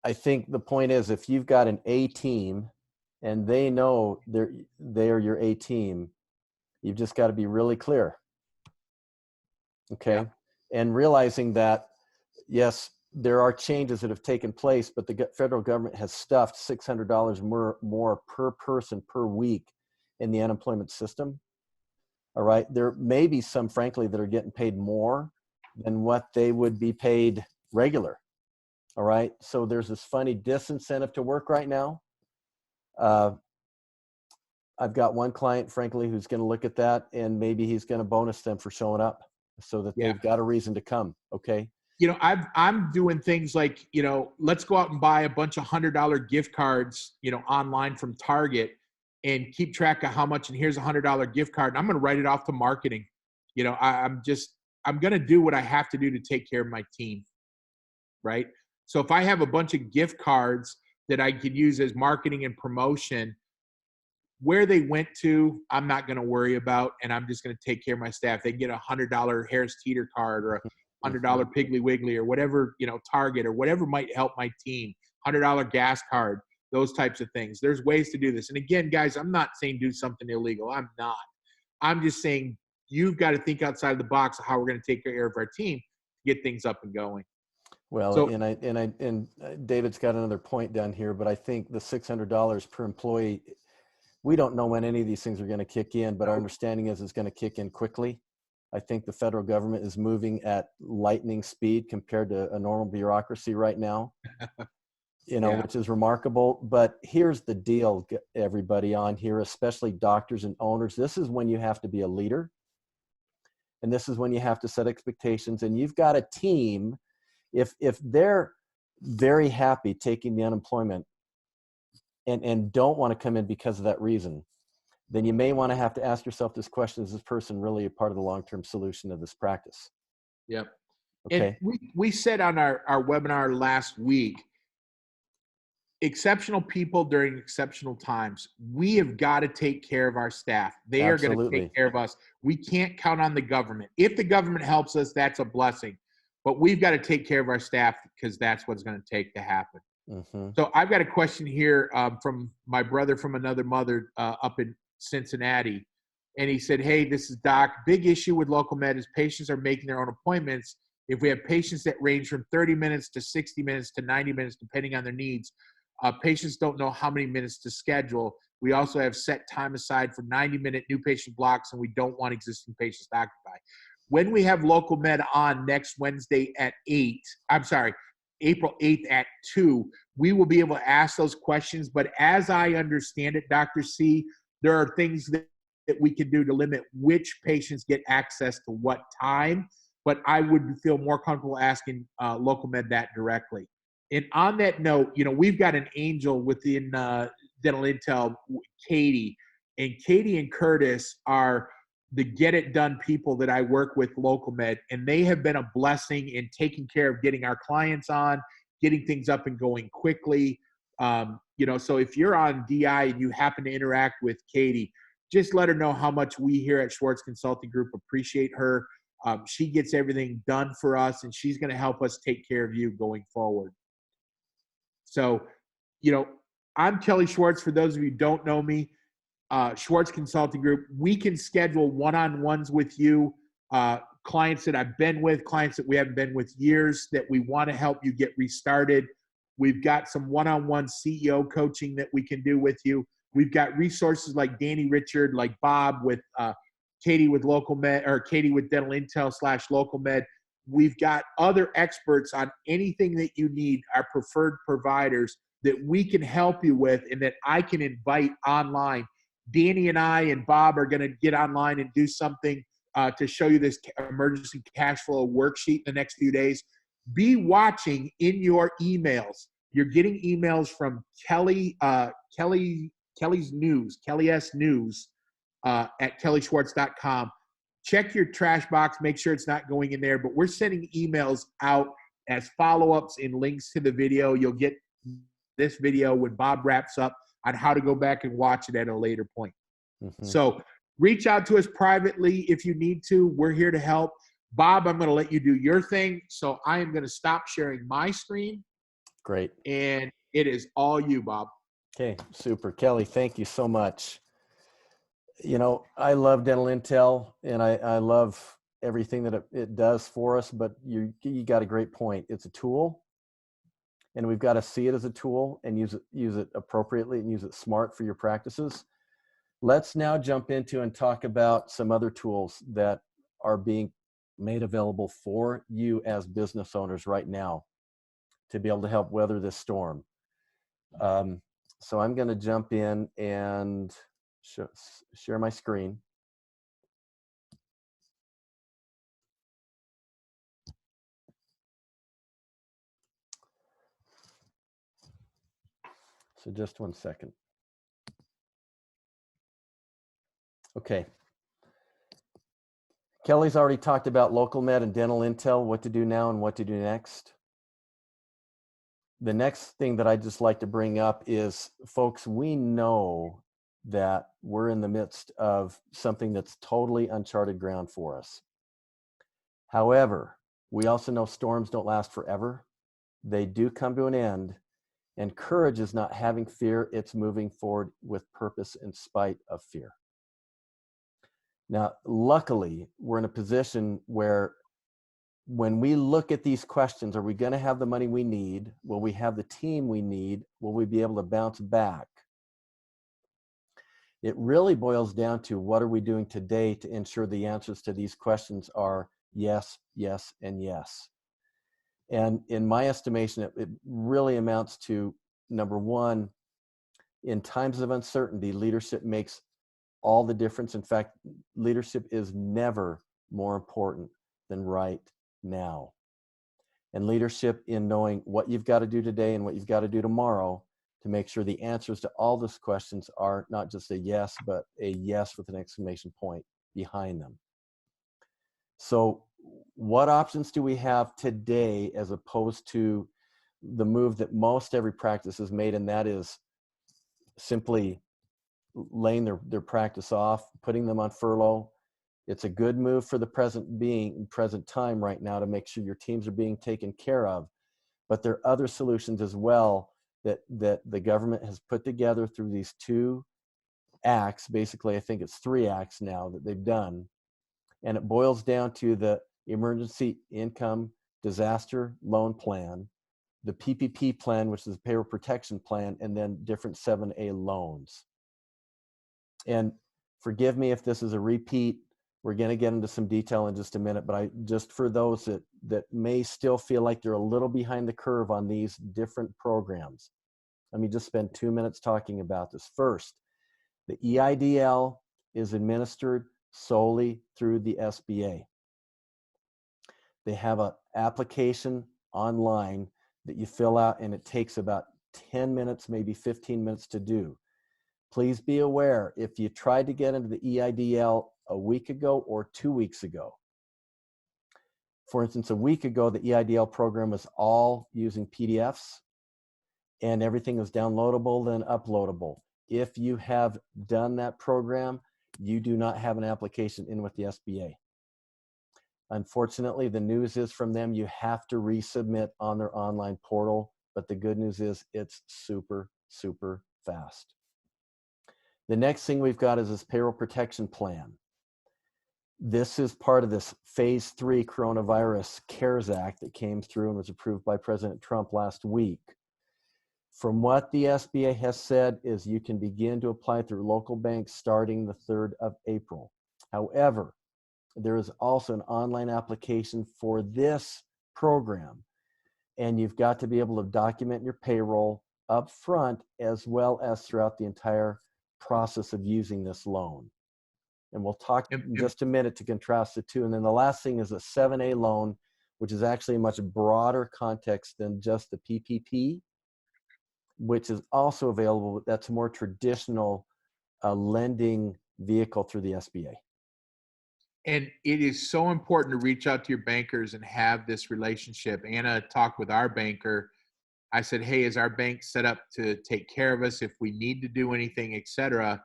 I think the point is, if you've got an A team and they know they are your A team, you've just got to be really clear. Okay. Yeah. And realizing that, yes, there are changes that have taken place, but the federal government has stuffed $600 more per person per week in the unemployment system. All right. There may be some, frankly, that are getting paid more than what they would be paid regular. All right. So there's this funny disincentive to work right now. I've got one client, frankly, who's going to look at that, and maybe he's going to bonus them for showing up so that they've got a reason to come. Okay. I'm doing things like, let's go out and buy a bunch of $100 gift cards, online from Target, and keep track of how much. And here's a $100 gift card. And I'm going to write it off to marketing. I'm going to do what I have to do to take care of my team. Right. So if I have a bunch of gift cards that I could use as marketing and promotion, where they went to, I'm not going to worry about. And I'm just going to take care of my staff. They get a $100 Harris Teeter card or a $100 Piggly Wiggly or whatever, Target or whatever might help my team, $100 gas card, those types of things. There's ways to do this. And again, guys, I'm not saying do something illegal. I'm not. I'm just saying you've got to think outside of the box of how we're going to take care of our team to get things up and going. Well, so, and David's got another point down here, but I think the $600 per employee, we don't know when any of these things are going to kick in, but our understanding is it's going to kick in quickly. I think the federal government is moving at lightning speed compared to a normal bureaucracy right now, which is remarkable. But here's the deal, everybody on here, especially doctors and owners. This is when you have to be a leader. And this is when you have to set expectations. And you've got a team, if they're very happy taking the unemployment and don't want to come in because of that reason, then you may want to have to ask yourself this question: is this person really a part of the long-term solution of this practice? Yep. Okay. And we said on our webinar last week, exceptional people during exceptional times. We have got to take care of our staff. They are going to take care of us. We can't count on the government. If the government helps us, that's a blessing. But we've got to take care of our staff because that's what's going to take to happen. Mm-hmm. So I've got a question here from my brother from another mother up in Cincinnati. And he said, hey, this is Doc. Big issue with local med is patients are making their own appointments. If we have patients that range from 30 minutes to 60 minutes to 90 minutes, depending on their needs, patients don't know how many minutes to schedule. We also have set time aside for 90-minute new patient blocks, and we don't want existing patients to occupy. When we have local med on next Wednesday at April 8th at 2, we will be able to ask those questions. But as I understand it, Dr. C, there are things that we can do to limit which patients get access to what time. But I would feel more comfortable asking local med that directly. And on that note, we've got an angel within Dental Intel, Katie. And Katie and Curtis are the get it done people that I work with local med. And they have been a blessing in taking care of getting our clients on, getting things up and going quickly. So if you're on DI and you happen to interact with Katie, just let her know how much we here at Schwartz Consulting Group appreciate her. She gets everything done for us, and she's going to help us take care of you going forward. So, I'm Kelly Schwartz. For those of you who don't know me, Schwartz Consulting Group, we can schedule one-on-ones with you, clients that I've been with, clients that we haven't been with years, that we want to help you get restarted. We've got some one-on-one CEO coaching that we can do with you. We've got resources like Danny Richard, like Bob with Katie with Local Med, or Katie with Dental Intel /Local Med. We've got other experts on anything that you need, our preferred providers that we can help you with and that I can invite online. Danny and I and Bob are going to get online and do something to show you this emergency cash flow worksheet in the next few days. Be watching in your emails. You're getting emails from Kelly's News, Kelly S. News at kellyschwartz.com. Check your trash box. Make sure it's not going in there. But we're sending emails out as follow-ups and links to the video. You'll get this video when Bob wraps up on how to go back and watch it at a later point. Mm-hmm. So reach out to us privately if you need to. We're here to help. Bob, I'm going to let you do your thing. So I am going to stop sharing my screen. Great. And it is all you, Bob. Okay, super. Kelly, thank you so much. I love Dental Intel, and I love everything that it does for us, but you got a great point. It's a tool, and we've got to see it as a tool and use it appropriately and use it smart for your practices. Let's now jump into and talk about some other tools that are being made available for you as business owners right now to be able to help weather this storm. So I'm going to jump in and share my screen. So just one second. Okay. Kelly's already talked about local med and dental intel, what to do now and what to do next. The next thing that I'd just like to bring up is, folks, we know that we're in the midst of something that's totally uncharted ground for us. However, we also know storms don't last forever. They do come to an end, and courage is not having fear, it's moving forward with purpose in spite of fear. Now, luckily, we're in a position where when we look at these questions, are we going to have the money we need? Will we have the team we need? Will we be able to bounce back? It really boils down to, what are we doing today to ensure the answers to these questions are yes, yes, and yes. And in my estimation, it really amounts to, number one, in times of uncertainty, leadership makes all the difference. In fact, leadership is never more important than right now. And leadership in knowing what you've got to do today and what you've got to do tomorrow to make sure the answers to all those questions are not just a yes, but a yes with an exclamation point behind them. So what options do we have today as opposed to the move that most every practice has made, and that is simply laying their practice off, putting them on furlough? It's a good move for the present time right now to make sure your teams are being taken care of. But there are other solutions as well that the government has put together through these 2 acts. Basically, I think it's 3 acts now that they've done. And it boils down to the Emergency Income Disaster Loan Plan, the PPP plan, which is the Payroll Protection Plan, and then different 7A loans. And forgive me if this is a repeat. We're going to get into some detail in just a minute, but just for those that may still feel like they're a little behind the curve on these different programs, let me just spend 2 minutes talking about this. First, the EIDL is administered solely through the SBA. They have an application online that you fill out, and it takes about 10 minutes, maybe 15 minutes to do. Please be aware, if you tried to get into the EIDL a week ago or 2 weeks ago, for instance, a week ago, the EIDL program was all using PDFs, and everything was downloadable, then uploadable. If you have done that program, you do not have an application in with the SBA. Unfortunately, the news is from them, you have to resubmit on their online portal, but the good news is it's super, super fast. The next thing we've got is this Payroll Protection Plan. This is part of this Phase 3 Coronavirus CARES Act that came through and was approved by President Trump last week. From what the SBA has said is you can begin to apply through local banks starting the 3rd of April. However, there is also an online application for this program, and you've got to be able to document your payroll up front as well as throughout the entire process of using this loan. And we'll talk in just a minute to contrast the two. And then the last thing is a 7A loan, which is actually a much broader context than just the PPP, which is also available. That's a more traditional lending vehicle through the SBA. And it is so important to reach out to your bankers and have this relationship. Anna talked with our banker. I said, hey, is our bank set up to take care of us if we need to do anything, et cetera?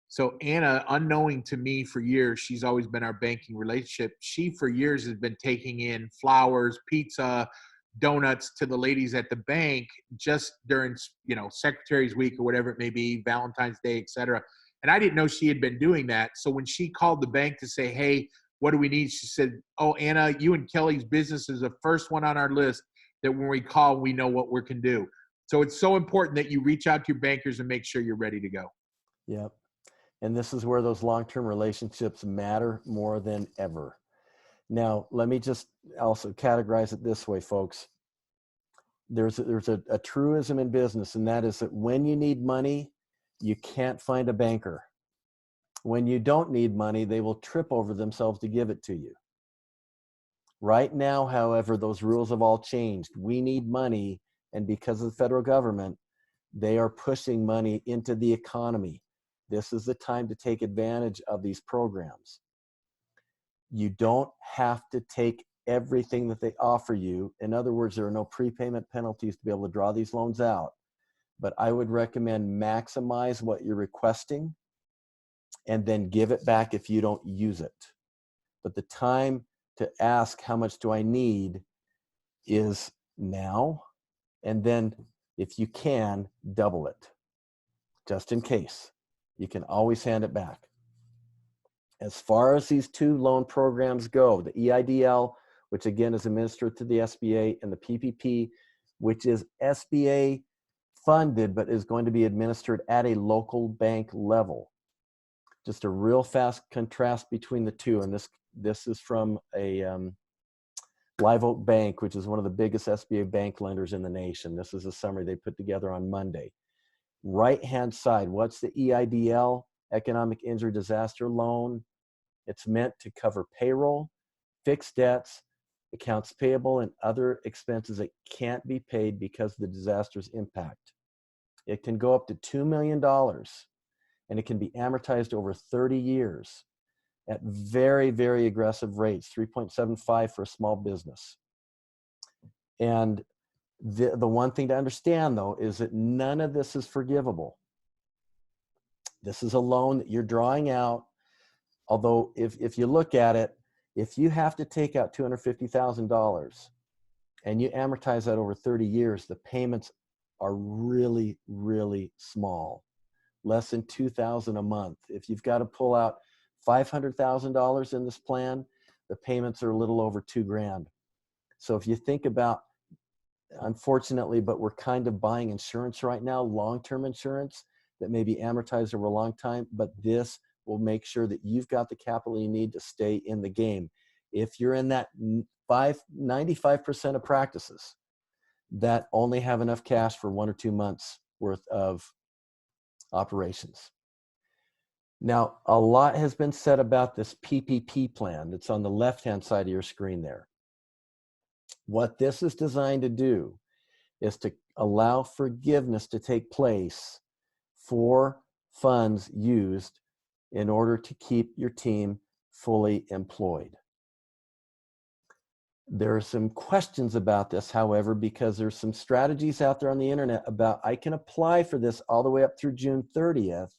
So Anna, unknowing to me for years, she's always been our banking relationship. She, for years, has been taking in flowers, pizza, donuts to the ladies at the bank just during, Secretary's Week or whatever it may be, Valentine's Day, et cetera. And I didn't know she had been doing that. So when she called the bank to say, hey, what do we need? She said, oh, Anna, you and Kelly's business is the first one on our list that when we call, we know what we can do. So it's so important that you reach out to your bankers and make sure you're ready to go. Yep. And this is where those long-term relationships matter more than ever. Now, let me just also categorize it this way, folks. There's a truism in business, and that is that when you need money, you can't find a banker. When you don't need money, they will trip over themselves to give it to you. Right now, however, those rules have all changed. We need money, and because of the federal government, they are pushing money into the economy. This is the time to take advantage of these programs. You don't have to take everything that they offer you. In other words, there are no prepayment penalties to be able to draw these loans out. But I would recommend maximize what you're requesting and then give it back if you don't use it. But the time to ask how much do I need is now. And then if you can, double it, just in case. You can always hand it back. As far as these two loan programs go, the EIDL, which again is administered to the SBA, and the PPP, which is SBA funded, but is going to be administered at a local bank level. Just a real fast contrast between the two. And this is from a Live Oak Bank, which is one of the biggest SBA bank lenders in the nation. This is a summary they put together on Monday. Right-hand side, what's the EIDL? Economic Injury Disaster Loan. It's meant to cover payroll, fixed debts, accounts payable, and other expenses that can't be paid because of the disaster's impact. It can go up to $2 million, and it can be amortized over 30 years at very, very aggressive rates, 3.75 for a small business. And the one thing to understand, though, is that none of this is forgivable. This is a loan that you're drawing out, although if you look at it, if you have to take out $250,000 and you amortize that over 30 years, the payments are really, really small, less than $2,000 a month. If you've got to pull out $500,000 in this plan, the payments are a little over $2,000. So if you think about, unfortunately, but we're kind of buying insurance right now, long-term insurance that may be amortized over a long time, but this will make sure that you've got the capital you need to stay in the game. If you're in that 95% of practices that only have enough cash for 1 or 2 months worth of operations. Now, a lot has been said about this PPP plan that's on the left-hand side of your screen there. What this is designed to do is to allow forgiveness to take place for funds used in order to keep your team fully employed. There are some questions about this, however, because there's some strategies out there on the internet about I can apply for this all the way up through June 30th,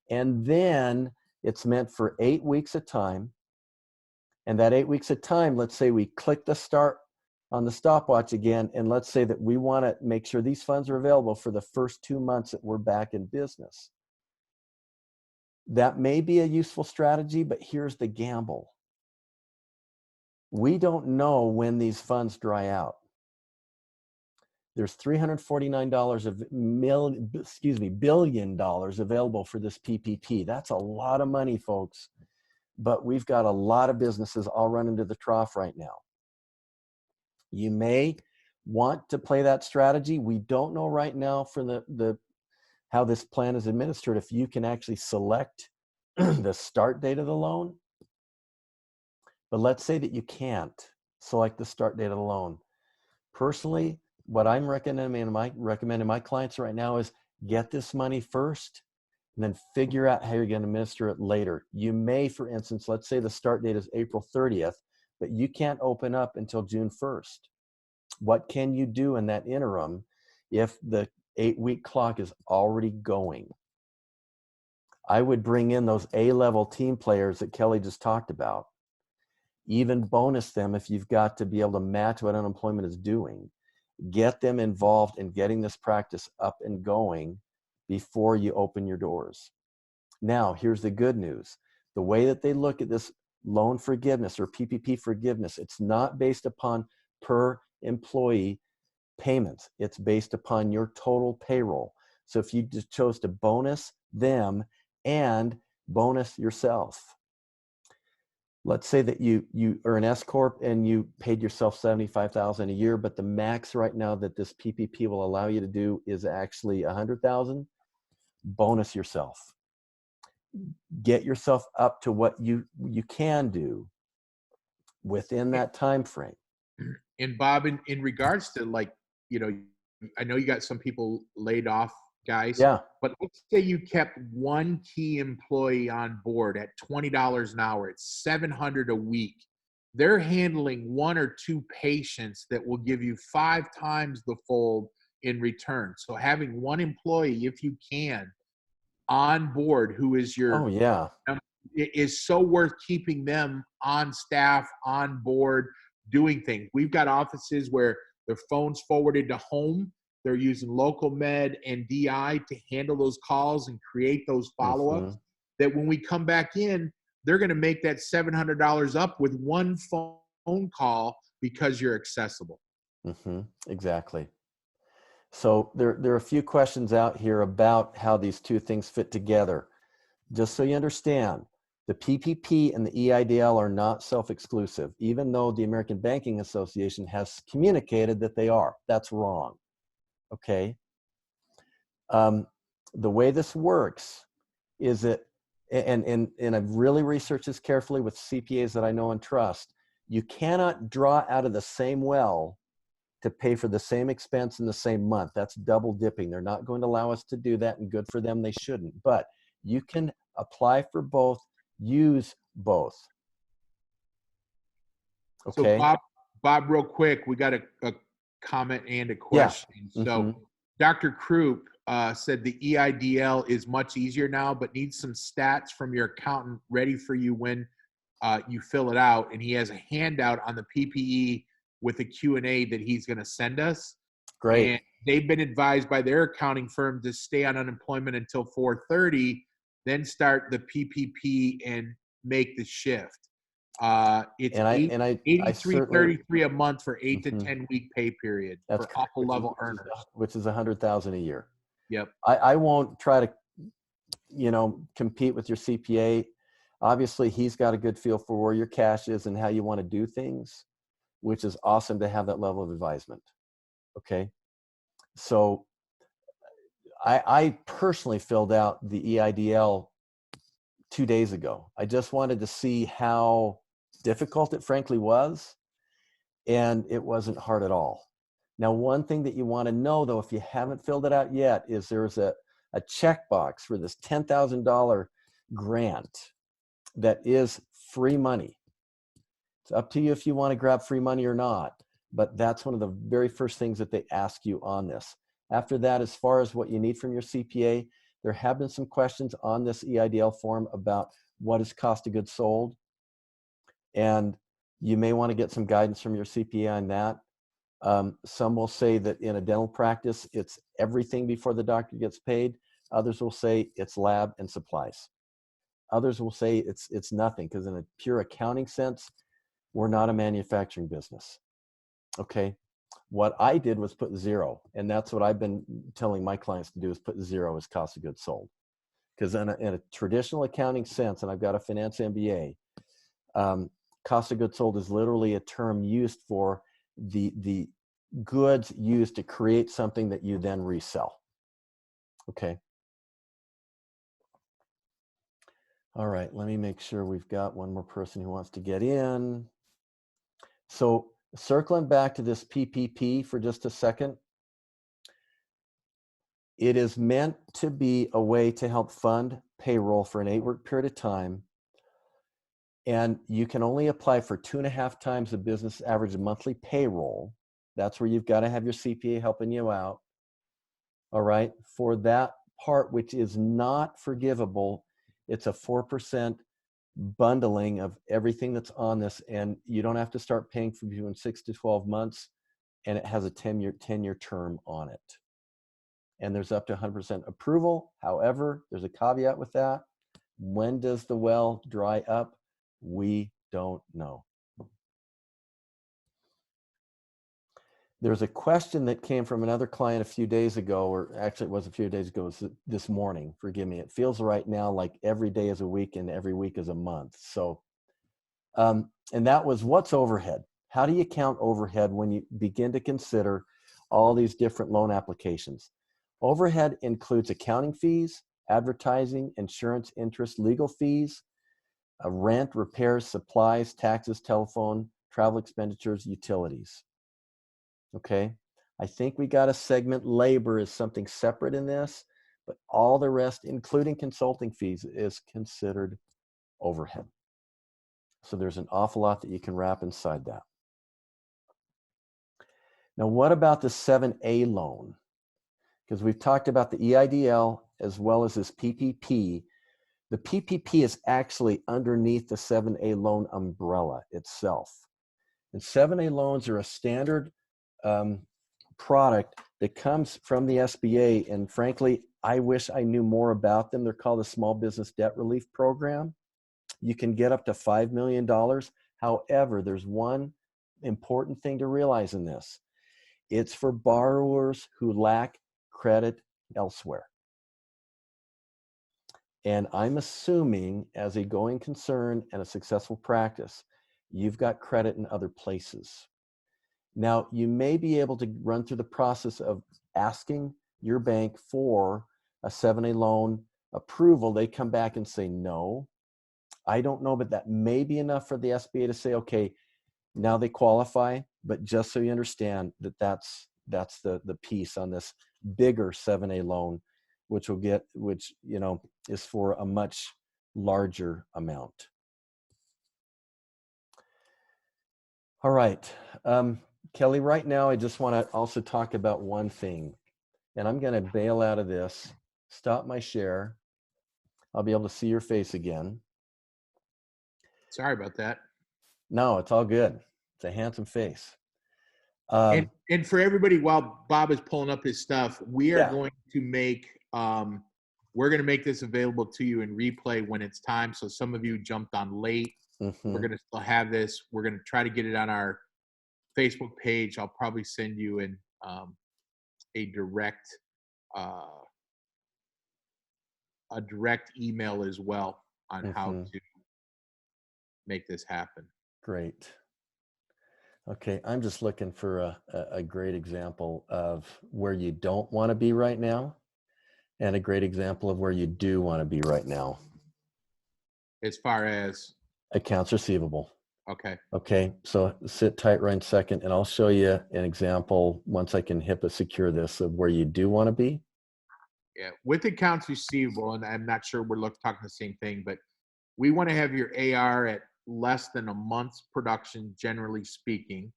and then it's meant for 8 weeks at a time. And that 8 weeks at a time, let's say we click the start on the stopwatch again, and let's say that we want to make sure these funds are available for the first 2 months that we're back in business. That may be a useful strategy, but here's the gamble. We don't know when these funds dry out. There's $349 billion available for this PPP. That's a lot of money, folks. But we've got a lot of businesses all running to the trough right now. You may want to play that strategy. We don't know right now for how this plan is administered if you can actually select the start date of the loan. But let's say that you can't select the start date of the loan. Personally, what I'm recommending my clients right now is get this money first and then figure out how you're going to administer it later. You may, for instance, let's say the start date is April 30th, but you can't open up until June 1st. What can you do in that interim if the 8-week clock is already going? I would bring in those A-level team players that Kelly just talked about. Even bonus them if you've got to be able to match what unemployment is doing. Get them involved in getting this practice up and going before you open your doors. Now, here's the good news. The way that they look at this loan forgiveness or PPP forgiveness, it's not based upon per employee payments. It's based upon your total payroll. So if you just chose to bonus them and bonus yourself. Let's say that you are an S corp and you paid yourself $75,000 a year, but the max right now that this PPP will allow you to do is actually $100,000. Bonus yourself. Get yourself up to what you can do within that time frame. And Bob, in regards to, like, you know, I know you got some people laid off, guys. Yeah. But let's say you kept one key employee on board at $20 an hour. It's $700 a week. They're handling 1 or 2 patients that will give you 5 times the fold in return. So having one employee, if you can, on board who is your it is so worth keeping them on staff, on board, doing things. We've got offices where their phone's forwarded to home. They're using local med and DI to handle those calls and create those follow-ups. That when we come back in, they're going to make that $700 up with one phone call because you're accessible. Exactly. So there are a few questions out here about how these two things fit together. Just so you understand, the PPP and the EIDL are not self-exclusive, even though the American Banking Association has communicated that they are. That's wrong. Okay. The way this works is that, and I've really researched this carefully with CPAs that I know and trust, you cannot draw out of the same well to pay for the same expense in the same month. That's double dipping. They're not going to allow us to do that, and good for them, they shouldn't. But you can apply for both, use both. Okay. So Bob, real quick, we got a comment and a question. So Dr. Krupp said the EIDL is much easier now, but needs some stats from your accountant ready for you when you fill it out. And he has a handout on the PPE with a Q&A that he's going to send us. Great. And they've been advised by their accounting firm to stay on unemployment until 4/30, then start the PPP and make the shift. It's $83.33 a month for 8 to 10 week pay period. That's for upper level earners, which is $100,000 a year. Yep. I won't try to, compete with your CPA. Obviously, he's got a good feel for where your cash is and how you want to do things, which is awesome to have that level of advisement. Okay. So I personally filled out the EIDL 2 days ago. I just wanted to see how difficult it frankly was, and it wasn't hard at all. Now, one thing that you want to know, though, if you haven't filled it out yet, is there's a checkbox for this $10,000 grant that is free money. It's up to you if you want to grab free money or not, but that's one of the very first things that they ask you on this. After that, as far as what you need from your CPA, there have been some questions on this EIDL form about what is cost of goods sold. And you may want to get some guidance from your CPA on that. Some will say that in a dental practice, it's everything before the doctor gets paid. Others will say it's lab and supplies. Others will say it's nothing, because in a pure accounting sense, we're not a manufacturing business. Okay. What I did was put 0, and that's what I've been telling my clients to do, is put 0 as cost of goods sold. Because in a traditional accounting sense, and I've got a finance MBA, cost of goods sold is literally a term used for the goods used to create something that you then resell. Okay. All right, let me make sure we've got one more person who wants to get in. So circling back to this PPP for just a second, it is meant to be a way to help fund payroll for an 8-week period of time. And you can only apply for 2.5 times the business average monthly payroll. That's where you've got to have your CPA helping you out. All right. For that part, which is not forgivable, it's a 4% bundling of everything that's on this. And you don't have to start paying for between 6 to 12 months. And it has a 10-year term on it. And there's up to 100% approval. However, there's a caveat with that. When does the well dry up? We don't know. There's a question that came from another client a few days ago, or actually it was a few days ago, it was this morning, forgive me. It feels right now like every day is a week and every week is a month. So, and that was, what's overhead? How do you count overhead when you begin to consider all these different loan applications? Overhead includes accounting fees, advertising, insurance, interest, legal fees, rent, repairs, supplies, taxes, telephone, travel expenditures, utilities. Okay, I think we got to segment labor as something separate in this, but all the rest, including consulting fees, is considered overhead. So there's an awful lot that you can wrap inside that. Now, what about the 7A loan? Because we've talked about the EIDL as well as this PPP. The PPP is actually underneath the 7A loan umbrella itself. And 7A loans are a standard product that comes from the SBA. And frankly, I wish I knew more about them. They're called the Small Business Debt Relief Program. You can get up to $5 million. However, there's one important thing to realize in this. It's for borrowers who lack credit elsewhere. And I'm assuming, as a going concern and a successful practice, you've got credit in other places. Now, you may be able to run through the process of asking your bank for a 7A loan approval. They come back and say, no, I don't know, but that may be enough for the SBA to say, okay, now they qualify. But just so you understand that that's the piece on this bigger 7A loan, which is for a much larger amount. All right. Kelly, right now, I just want to also talk about one thing, and I'm going to bail out of this, stop my share. I'll be able to see your face again. Sorry about that. No, it's all good. It's a handsome face. And for everybody, while Bob is pulling up his stuff, we are going to make, we're going to make this available to you in replay when it's time. So some of you jumped on late. We're going to still have this. We're going to try to get it on our Facebook page. I'll probably send you a direct email as well on how to make this happen. Great. Okay, I'm just looking for a great example of where you don't want to be right now, and a great example of where you do want to be right now. As far as accounts receivable. Okay. Okay, so sit tight right in a second, and I'll show you an example once I can HIPAA secure this of where you do want to be. Yeah, with accounts receivable, and I'm not sure we're talking the same thing, but we want to have your AR at less than a month's production, generally speaking.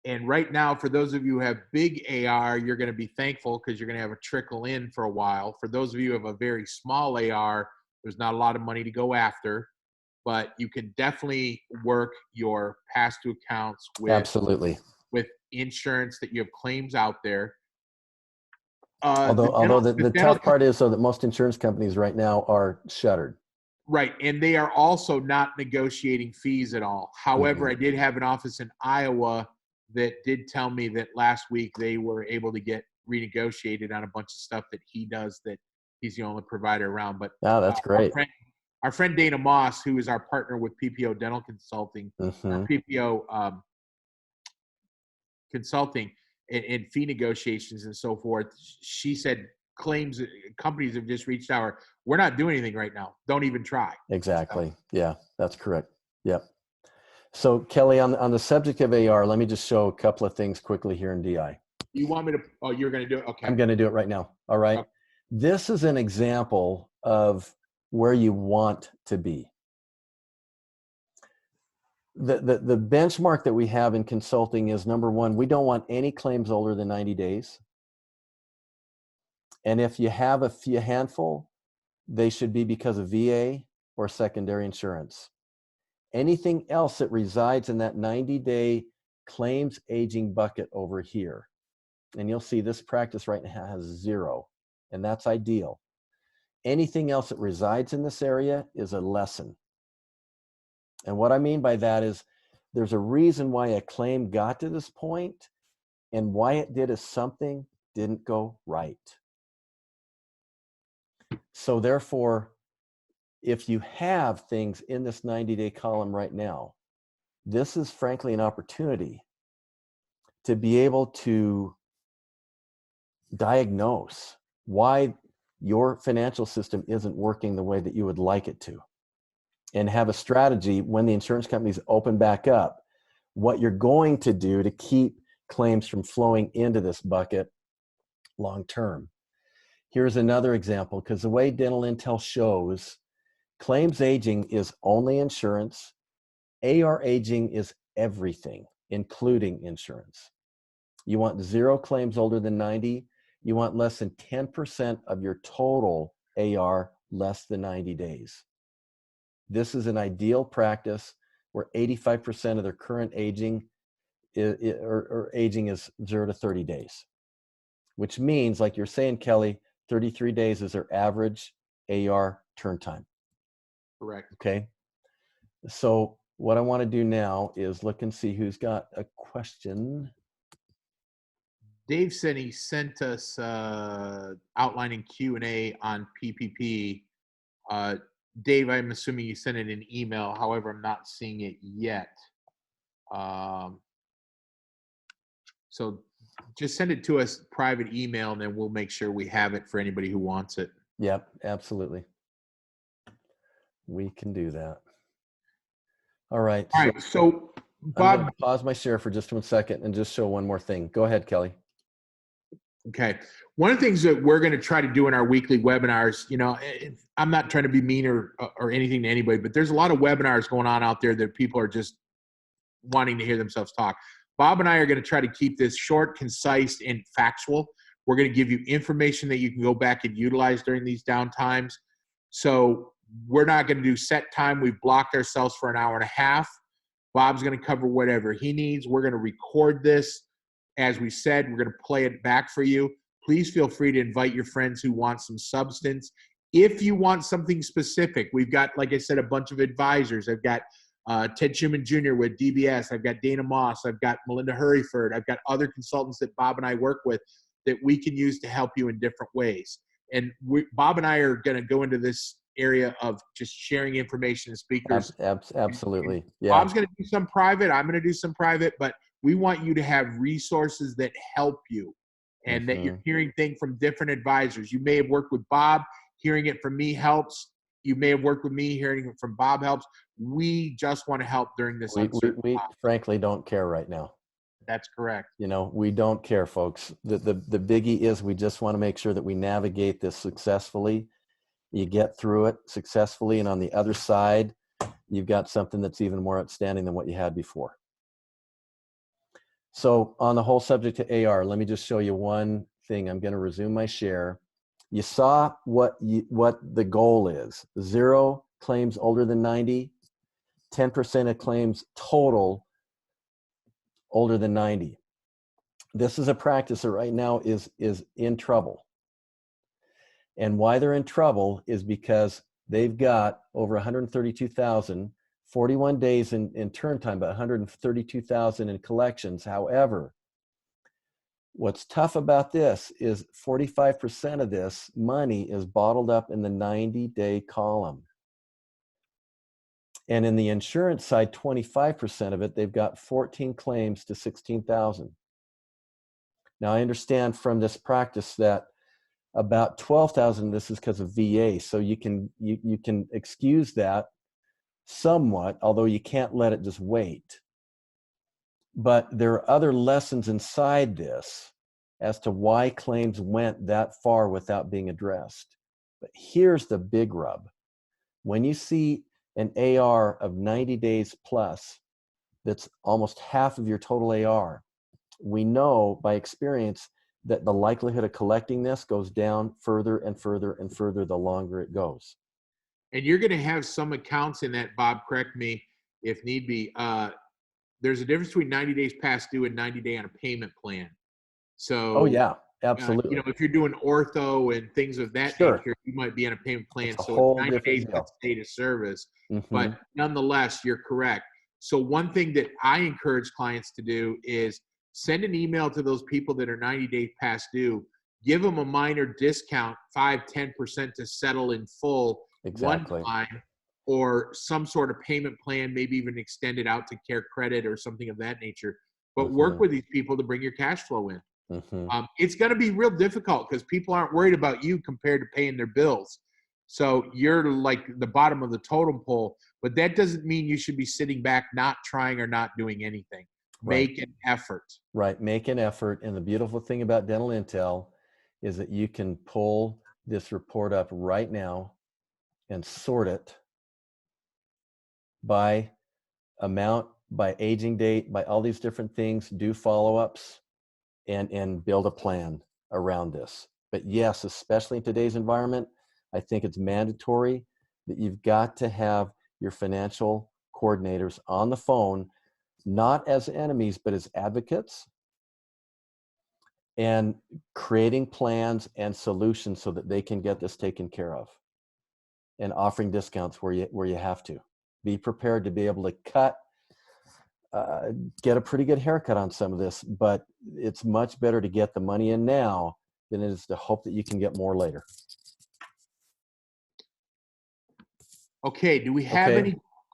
And right now, for those of you who have big AR, you're going to be thankful because you're going to have a trickle in for a while. For those of you who have a very small AR, there's not a lot of money to go after, but you can definitely work your past due accounts with absolutely with insurance that you have claims out there. Although the tough part is so that most insurance companies right now are shuttered. Right, and they are also not negotiating fees at all. However, I did have an office in Iowa that did tell me that last week they were able to get renegotiated on a bunch of stuff that he does that he's the only provider around. But that's great. Our friend Dana Moss, who is our partner with PPO Dental Consulting, or PPO Consulting and fee negotiations and so forth, she said companies have just reached out. We're not doing anything right now. Don't even try. Exactly. So. Yeah, that's correct. Yep. So Kelly, on the subject of AR, let me just show a couple of things quickly here in DI. You want me to? Oh, you're going to do it? Okay. I'm going to do it right now. All right. Okay. This is an example of where you want to be. The benchmark that we have in consulting is, number one, we don't want any claims older than 90 days. And if you have a handful, they should be because of VA or secondary insurance. Anything else that resides in that 90-day claims aging bucket over here, and you'll see this practice right now has 0, and that's ideal. Anything else that resides in this area is a lesson. And what I mean by that is there's a reason why a claim got to this point, And why it did is something didn't go right. So therefore, if you have things in this 90-day column right now, this is frankly an opportunity to be able to diagnose why your financial system isn't working the way that you would like it to, and have a strategy when the insurance companies open back up, what you're going to do to keep claims from flowing into this bucket long term. Here's another example, because the way Dental Intel shows, claims aging is only insurance. AR aging is everything, including insurance. You want 0 claims older than 90. You want less than 10% of your total AR less than 90 days. This is an ideal practice where 85% of their current aging aging is 0 to 30 days, which means, like you're saying, Kelly, 33 days is their average AR turn time. Correct. Okay. So what I want to do now is look and see who's got a question. Dave said he sent us outlining Q&A on PPP. Dave, I'm assuming you sent it in email. However, I'm not seeing it yet. So just send it to us private email, and then we'll make sure we have it for anybody who wants it. Yep, absolutely. We can do that. All right. All right. So Bob, I'm going to pause my share for just 1 second and just show one more thing. Go ahead, Kelly. Okay. One of the things that we're going to try to do in our weekly webinars, you know, I'm not trying to be mean or anything to anybody, but there's a lot of webinars going on out there that people are just wanting to hear themselves talk. Bob and I are going to try to keep this short, concise, and factual. We're going to give you information that you can go back and utilize during these downtimes. So we're not going to do set time. We've blocked ourselves for an hour and a half. Bob's going to cover whatever he needs. We're going to record this. As we said, we're going to play it back for you. Please feel free to invite your friends who want some substance. If you want something specific, we've got, like I said, a bunch of advisors. I've got Ted Schumann Jr. with DBS. I've got Dana Moss. I've got Melinda Hurryford. I've got other consultants that Bob and I work with that we can use to help you in different ways. And Bob and I are going to go into this area of just sharing information to speakers. Absolutely. Yeah. Bob's going to do some private. I'm going to do some private, but we want you to have resources that help you, and that you're hearing things from different advisors. You may have worked with Bob. Hearing it from me helps. You may have worked with me. Hearing it from Bob helps. We just want to help during this uncertain we time. frankly don't care right now. That's correct. You know, we don't care, folks. The biggie is we just want to make sure that we navigate this successfully. You get through it successfully, and on the other side, you've got something that's even more outstanding than what you had before. So on the whole subject to AR, let me just show you one thing. I'm going to resume my share. You saw what the goal is. 0 claims older than 90, 10% of claims total older than 90. This is a practice that right now is in trouble. And why they're in trouble is because they've got over 132,000, 41 days in turn time, but 132,000 in collections. However, what's tough about this is 45% of this money is bottled up in the 90-day column. And in the insurance side, 25% of it, they've got 14 claims to 16,000. Now, I understand from this practice that about 12,000 of this is because of VA. So you can excuse that somewhat, although you can't let it just wait. But there are other lessons inside this as to why claims went that far without being addressed. But here's the big rub. When you see an AR of 90 days plus, that's almost half of your total AR, we know by experience that the likelihood of collecting this goes down further and further and further the longer it goes. And you're going to have some accounts in that, Bob, correct me if need be. There's a difference between 90 days past due and 90 day on a payment plan. So, oh yeah, absolutely. You know, if you're doing ortho and things of that nature, you might be on a payment plan. So it's 90 days past date of service. But nonetheless, you're correct. So one thing that I encourage clients to do is send an email to those people that are 90 days past due. Give them a minor discount, 5-10% to settle in full Exactly. one time, or some sort of payment plan, maybe even extend it out to Care Credit or something of that nature. But work with these people to bring your cash flow in. It's going to be real difficult because people aren't worried about you compared to paying their bills. So you're like the bottom of the totem pole, but that doesn't mean you should be sitting back, not trying or not doing anything. Make an effort. Right. Make an effort. And the beautiful thing about Dental Intel is that you can pull this report up right now and sort it by amount, by aging date, by all these different things, do follow-ups, and build a plan around this. But yes, especially in today's environment, I think it's mandatory that you've got to have your financial coordinators on the phone, not as enemies, but as advocates, and creating plans and solutions so that they can get this taken care of, and offering discounts where you have to. Be prepared to be able to get a pretty good haircut on some of this, but it's much better to get the money in now than it is to hope that you can get more later. Okay, do we have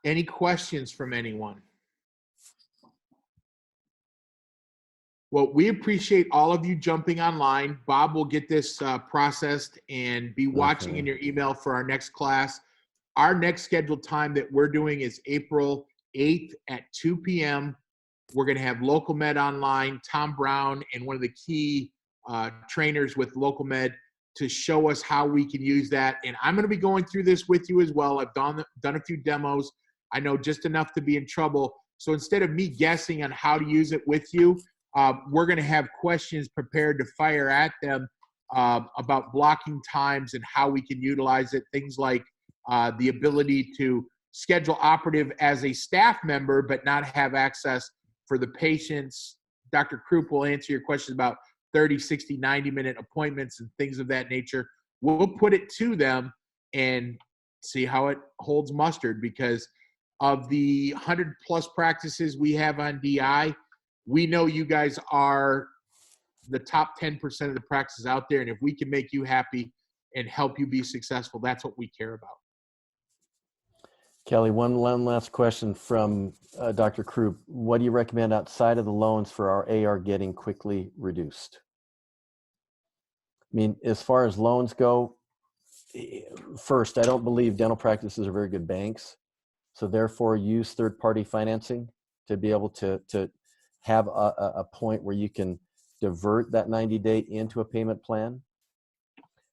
any questions from anyone? Well, we appreciate all of you jumping online. Bob will get this processed and be watching in your email for our next class. Our next scheduled time that we're doing is April 8th at 2 p.m. We're going to have Local Med online, Tom Brown, and one of the key trainers with Local Med to show us how we can use that. And I'm going to be going through this with you as well. I've done a few demos. I know just enough to be in trouble. So instead of me guessing on how to use it with you, we're going to have questions prepared to fire at them about blocking times and how we can utilize it. Things like the ability to schedule operative as a staff member, but not have access for the patients. Dr. Krupp will answer your questions about 30, 60, 90-minute appointments and things of that nature. We'll put it to them and see how it holds mustard, because of the 100-plus practices we have on DI, we know you guys are the top 10% of the practices out there, and if we can make you happy and help you be successful, that's what we care about. Kelly, one last question from Dr. Krupp. What do you recommend outside of the loans for our AR getting quickly reduced? I mean, as far as loans go, first, I don't believe dental practices are very good banks. So therefore, use third-party financing to be able to have a point where you can divert that 90-day into a payment plan.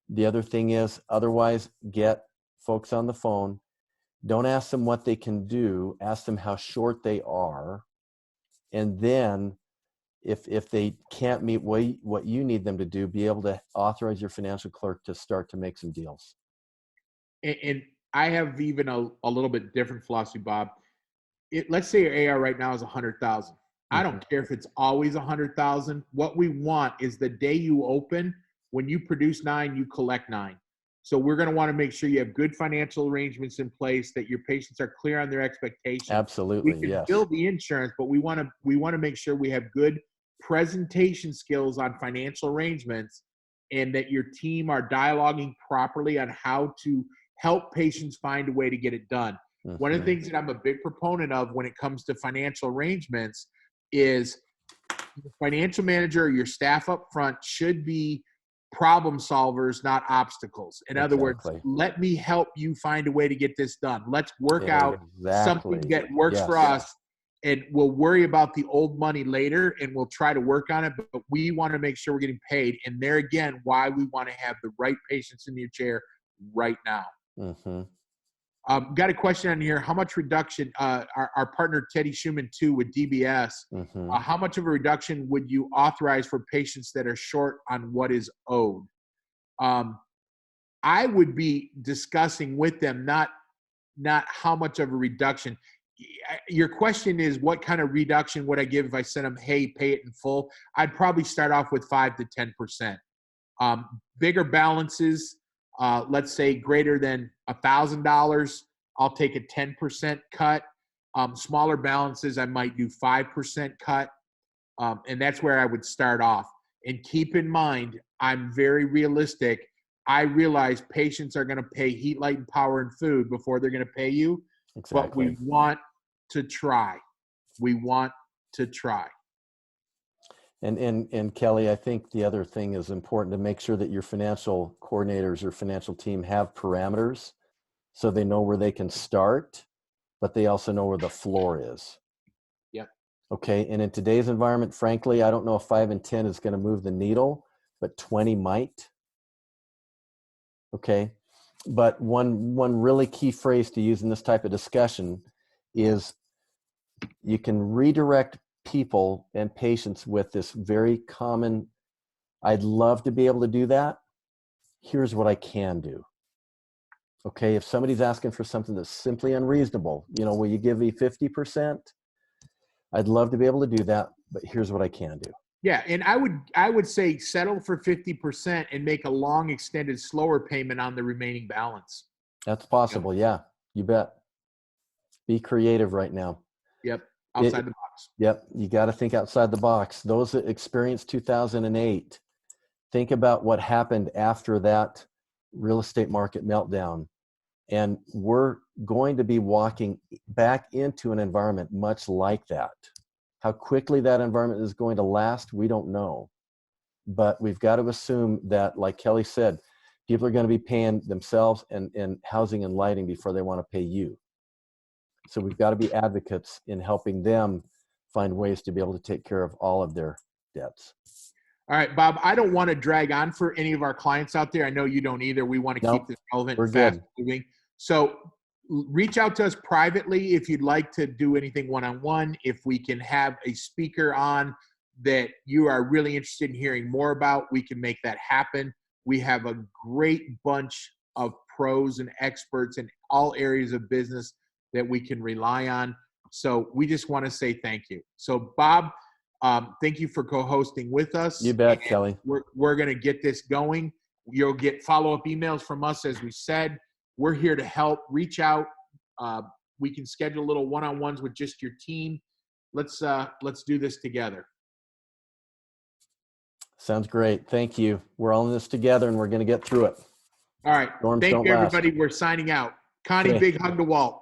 The other thing is, otherwise, get folks on the phone. Don't ask them what they can do. Ask them how short they are. And then if they can't meet what you need them to do, be able to authorize your financial clerk to start to make some deals. And I have even a little bit different philosophy, Bob. Let's say your AR right now is 100,000. I don't care if it's always 100,000. What we want is the day you open, when you produce 9, you collect 9. So we're going to want to make sure you have good financial arrangements in place, that your patients are clear on their expectations. Absolutely, we can yes. build the insurance, but we want to make sure we have good presentation skills on financial arrangements, and that your team are dialoguing properly on how to help patients find a way to get it done. One of the things that I'm a big proponent of when it comes to financial arrangements is the financial manager or your staff up front should be problem solvers, not obstacles. In other words, let me help you find a way to get this done. Let's work out something that works for us, and we'll worry about the old money later, and we'll try to work on it, but we want to make sure we're getting paid. And there again, why we want to have the right patients in your chair right now. Got a question on here. How much reduction, our partner Teddy Schumann too with DBS, how much of a reduction would you authorize for patients that are short on what is owed? I would be discussing with them, not how much of a reduction. Your question is, what kind of reduction would I give if I sent them, hey, pay it in full? I'd probably start off with 5 to 10%. Bigger balances, let's say greater than $1,000, I'll take a 10% cut. Smaller balances, I might do 5% cut. And that's where I would start off. And keep in mind, I'm very realistic. I realize patients are going to pay heat, light, and power and food before they're going to pay you. Exactly. But we want to try. We want to try. And Kelly, I think the other thing is important to make sure that your financial coordinators or financial team have parameters so they know where they can start, but they also know where the floor is. Yep. Okay. And in today's environment, frankly, I don't know if 5 and 10 is going to move the needle, but 20 might. Okay. But one really key phrase to use in this type of discussion is you can redirect people and patients with this very common, I'd love to be able to do that. Here's what I can do. Okay, if somebody's asking for something that's simply unreasonable, will you give me 50%? I'd love to be able to do that, but here's what I can do. Yeah, and I would say settle for 50% and make a long, extended, slower payment on the remaining balance. That's possible, yeah, you bet. Be creative right now. Yep, outside the box. Yep, you got to think outside the box. Those that experienced 2008, think about what happened after that real estate market meltdown. And we're going to be walking back into an environment much like that. How quickly that environment is going to last, we don't know. But we've got to assume that, like Kelly said, people are going to be paying themselves and housing and lighting before they want to pay you. So we've got to be advocates in helping them find ways to be able to take care of all of their debts. All right, Bob, I don't want to drag on for any of our clients out there. I know you don't either. We want to keep this relevant and fast moving. So reach out to us privately if you'd like to do anything one-on-one. If we can have a speaker on that you are really interested in hearing more about, we can make that happen. We have a great bunch of pros and experts in all areas of business that we can rely on. So we just want to say thank you. So Bob, thank you for co-hosting with us. You bet, Kelly. We're going to get this going. You'll get follow-up emails from us, as we said. We're here to help. Reach out. We can schedule little one-on-ones with just your team. Let's do this together. Sounds great. Thank you. We're all in this together, and we're going to get through it. All right. Storms Thank don't you, last. everybody. We're signing out. Connie, Okay. big hug to Walt.